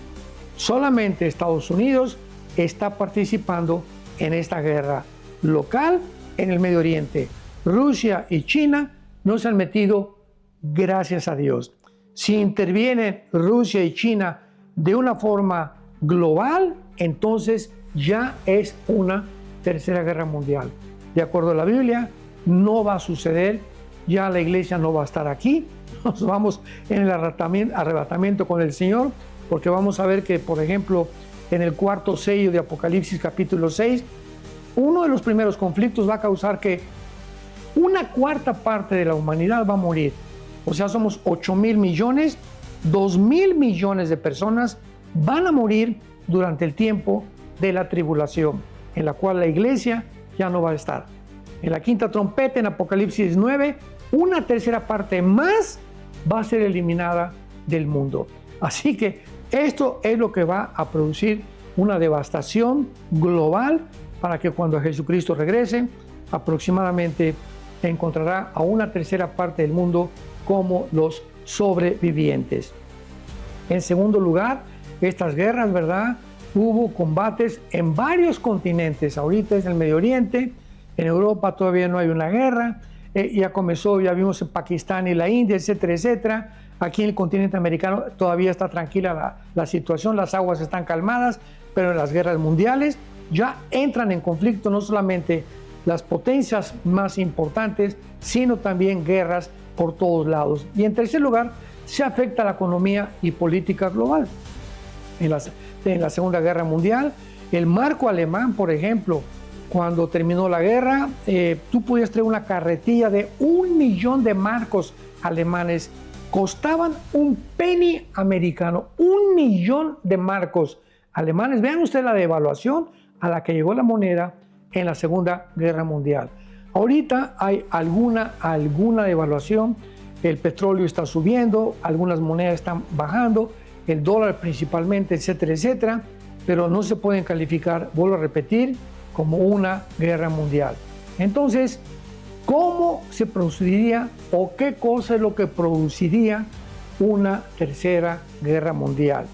Solamente Estados Unidos está participando en esta guerra local en el Medio Oriente. Rusia y China no se han metido, gracias a Dios. Si intervienen Rusia y China de una forma global, entonces ya es una tercera guerra mundial. De acuerdo a la Biblia, no va a suceder, ya la iglesia no va a estar aquí, nos vamos en el arrebatamiento con el Señor, porque vamos a ver que, por ejemplo, en el cuarto sello de Apocalipsis capítulo 6, uno de los primeros conflictos va a causar que una cuarta parte de la humanidad va a morir. O sea, somos 8,000 millones, 2,000 millones de personas van a morir durante el tiempo de la tribulación, en la cual la iglesia ya no va a estar. En la quinta trompeta, en Apocalipsis 9, una tercera parte más va a ser eliminada del mundo. Así que esto es lo que va a producir una devastación global para que cuando Jesucristo regrese, aproximadamente encontrará a una tercera parte del mundo como los sobrevivientes. En segundo lugar, estas guerras, ¿verdad? Hubo combates en varios continentes. Ahorita es el Medio Oriente, en Europa todavía no hay una guerra, ya comenzó, ya vimos en Pakistán y la India, etcétera, etcétera. Aquí en el continente americano todavía está tranquila la situación, las aguas están calmadas, pero en las guerras mundiales ya entran en conflicto no solamente las potencias más importantes, sino también guerras por todos lados. Y en tercer lugar, se afecta la economía y política global. En la Segunda Guerra Mundial, el marco alemán, por ejemplo, cuando terminó la guerra, tú podías traer una carretilla de 1 millón de marcos alemanes. Costaban un penny americano, 1 millón de marcos. alemanes. Vean ustedes la devaluación a la que llegó la moneda en la Segunda Guerra Mundial. Ahorita hay alguna devaluación, el petróleo está subiendo, algunas monedas están bajando, el dólar principalmente, etcétera, etcétera, pero no se pueden calificar, vuelvo a repetir, como una guerra mundial. Entonces, ¿cómo se produciría o qué cosa es lo que produciría una tercera guerra mundial?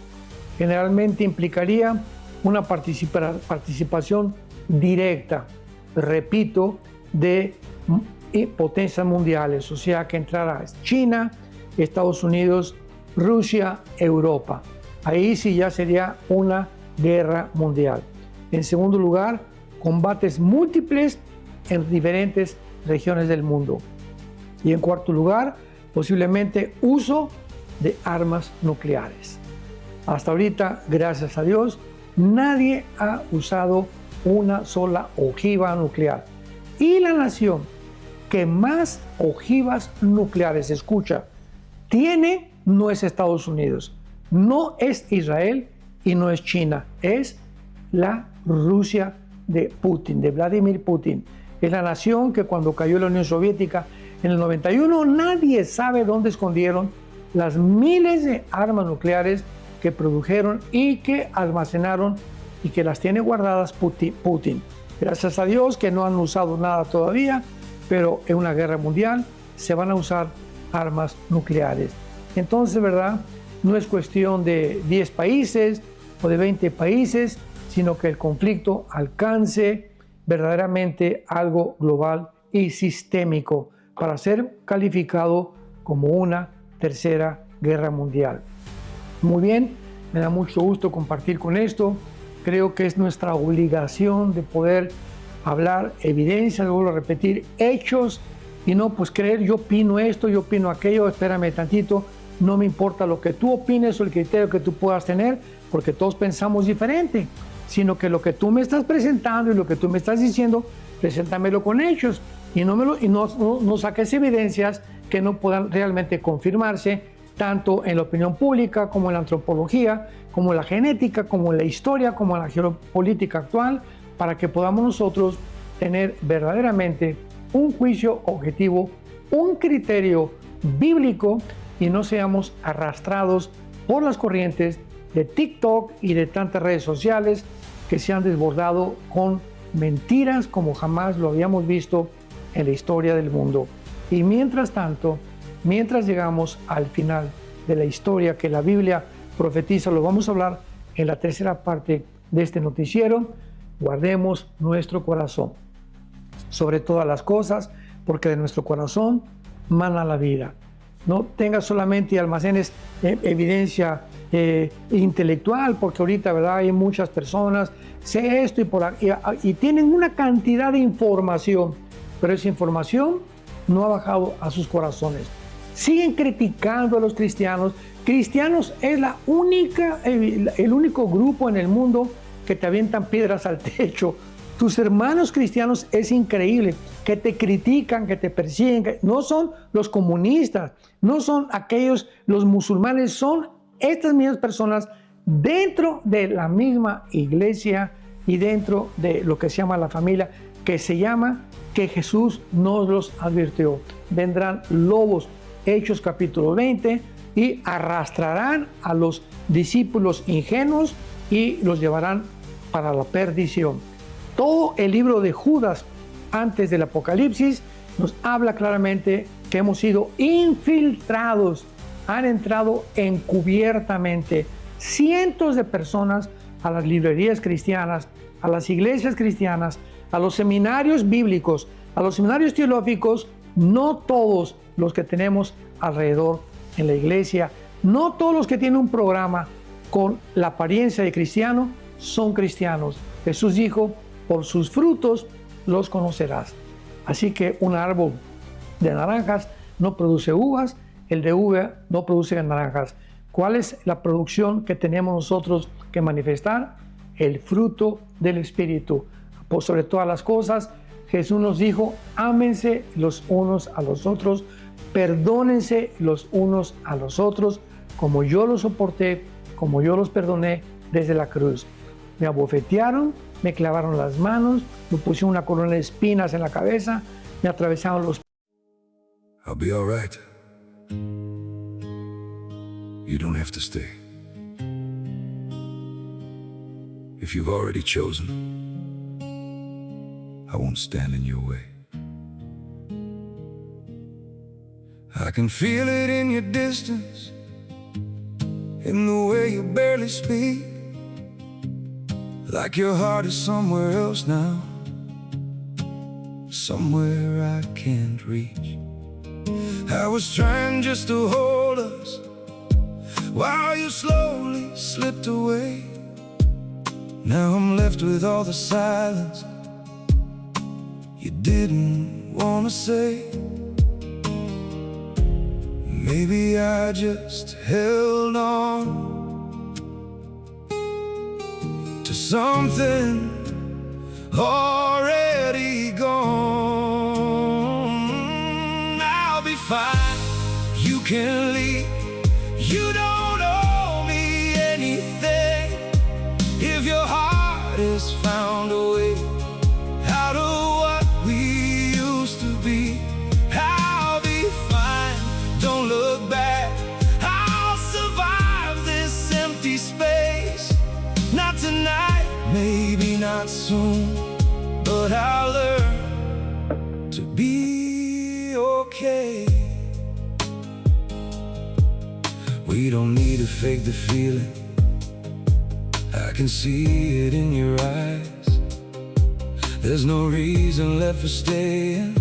Generalmente implicaría una participación directa, repito, de potencias mundiales, o sea que entrará China, Estados Unidos, Rusia, Europa. Ahí sí ya sería una guerra mundial. En segundo lugar, combates múltiples en diferentes regiones del mundo. Y en cuarto lugar, posiblemente uso de armas nucleares. Hasta ahorita, gracias a Dios, nadie ha usado una sola ojiva nuclear. Y la nación que más ojivas nucleares, escucha, tiene no es Estados Unidos, no es Israel y no es China, es la Rusia de Putin, de Vladimir Putin. Es la nación que cuando cayó la Unión Soviética en el 91, nadie sabe dónde escondieron las miles de armas nucleares que produjeron y que almacenaron y que las tiene guardadas Putin. Gracias a Dios que no han usado nada todavía, pero en una guerra mundial se van a usar armas nucleares. Entonces, ¿verdad? No es cuestión de 10 países o de 20 países, sino que el conflicto alcance verdaderamente algo global y sistémico para ser calificado como una tercera guerra mundial. Muy bien, me da mucho gusto compartir con esto. Creo que es nuestra obligación de poder hablar evidencia, vuelvo a repetir, hechos y no pues creer yo opino esto, yo opino aquello, espérame tantito, no me importa lo que tú opines o el criterio que tú puedas tener, porque todos pensamos diferente, sino que lo que tú me estás presentando y lo que tú me estás diciendo, preséntamelo con hechos y no saques evidencias que no puedan realmente confirmarse, tanto en la opinión pública como en la antropología, como en la genética, como en la historia, como en la geopolítica actual, para que podamos nosotros tener verdaderamente un juicio objetivo, un criterio bíblico y no seamos arrastrados por las corrientes de TikTok y de tantas redes sociales que se han desbordado con mentiras como jamás lo habíamos visto en la historia del mundo. Y mientras tanto, mientras llegamos al final de la historia que la Biblia profetiza, lo vamos a hablar en la tercera parte de este noticiero, guardemos nuestro corazón sobre todas las cosas, porque de nuestro corazón mana la vida. No tengas solamente y almacenes evidencia intelectual, porque ahorita, ¿verdad?, hay muchas personas, sé esto y tienen una cantidad de información, pero esa información no ha bajado a sus corazones. Siguen criticando a los cristianos. Cristianos es el único grupo en el mundo que te avientan piedras al techo. Tus hermanos cristianos es increíble, que te critican, que te persiguen, no son los comunistas, no son aquellos, los musulmanes, son estas mismas personas dentro de la misma iglesia y dentro de lo que se llama la familia, que se llama que Jesús nos los advirtió. Vendrán lobos, Hechos capítulo 20, y arrastrarán a los discípulos ingenuos y los llevarán para la perdición. Todo el libro de Judas antes del Apocalipsis nos habla claramente que hemos sido infiltrados, han entrado encubiertamente cientos de personas a las librerías cristianas, a las iglesias cristianas, a los seminarios bíblicos, a los seminarios teológicos. No todos los que tenemos alrededor en la iglesia, no todos los que tienen un programa con la apariencia de cristiano son cristianos. Jesús dijo, por sus frutos los conocerás. Así que un árbol de naranjas no produce uvas, el de uva no produce naranjas. ¿Cuál es la producción que tenemos nosotros que manifestar? El fruto del Espíritu. Por sobre todas las cosas, Jesús nos dijo, ámense los unos a los otros, perdónense los unos a los otros, como yo los soporté, como yo los perdoné desde la cruz. Me abofetearon, me clavaron las manos, me pusieron una corona de espinas en la cabeza, me atravesaron los... I'll be all right. You don't have to stay. If you've already chosen, I won't stand in your way. I can feel it in your distance, in the way you barely speak, like your heart is somewhere else now, somewhere I can't reach. I was trying just to hold us while you slowly slipped away. Now I'm left with all the silence you didn't want to say. Maybe I just held on to something already gone. I'll be fine, you can leave. You don't owe me anything. If your heart has found a way out of what we used to be, I'll be fine, don't look back. I'll survive this empty space. Not tonight, maybe not soon, but I'll learn to be okay. We don't need to fake the feeling, I can see it in your eyes. There's no reason left for staying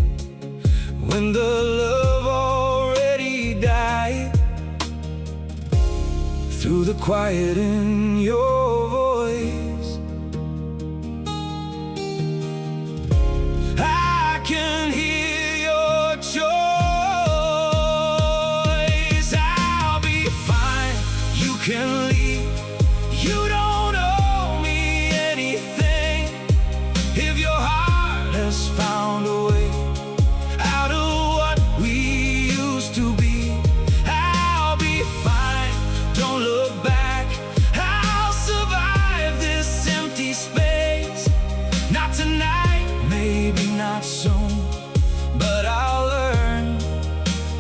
when the love already died. Through the quiet in your voice, I can hear your choice. I'll be fine, you can leave. You don't owe me anything. If your heart has found a way out of what we used to be, I'll be fine, don't look back. I'll survive this empty space. Not tonight, maybe not soon, but I'll learn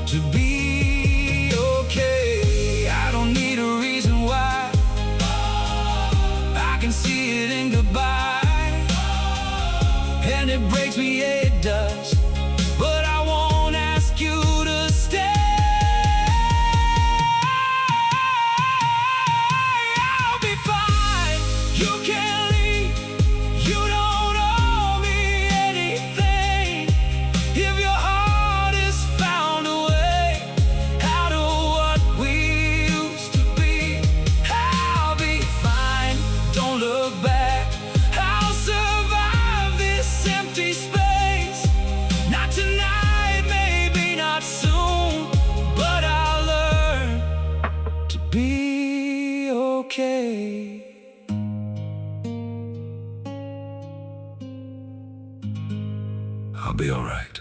to be okay. I don't need a reason why, I can see it in goodbye. And it breaks me, yeah, it does, but I won't ask you to stay. I'll be fine, you can leave. You don't owe me anything. If your heart has found a way out of what we used to be, I'll be fine, don't look back. I'll survive this empty space. Not tonight, maybe not soon, but I'll learn to be okay. I'll be all right.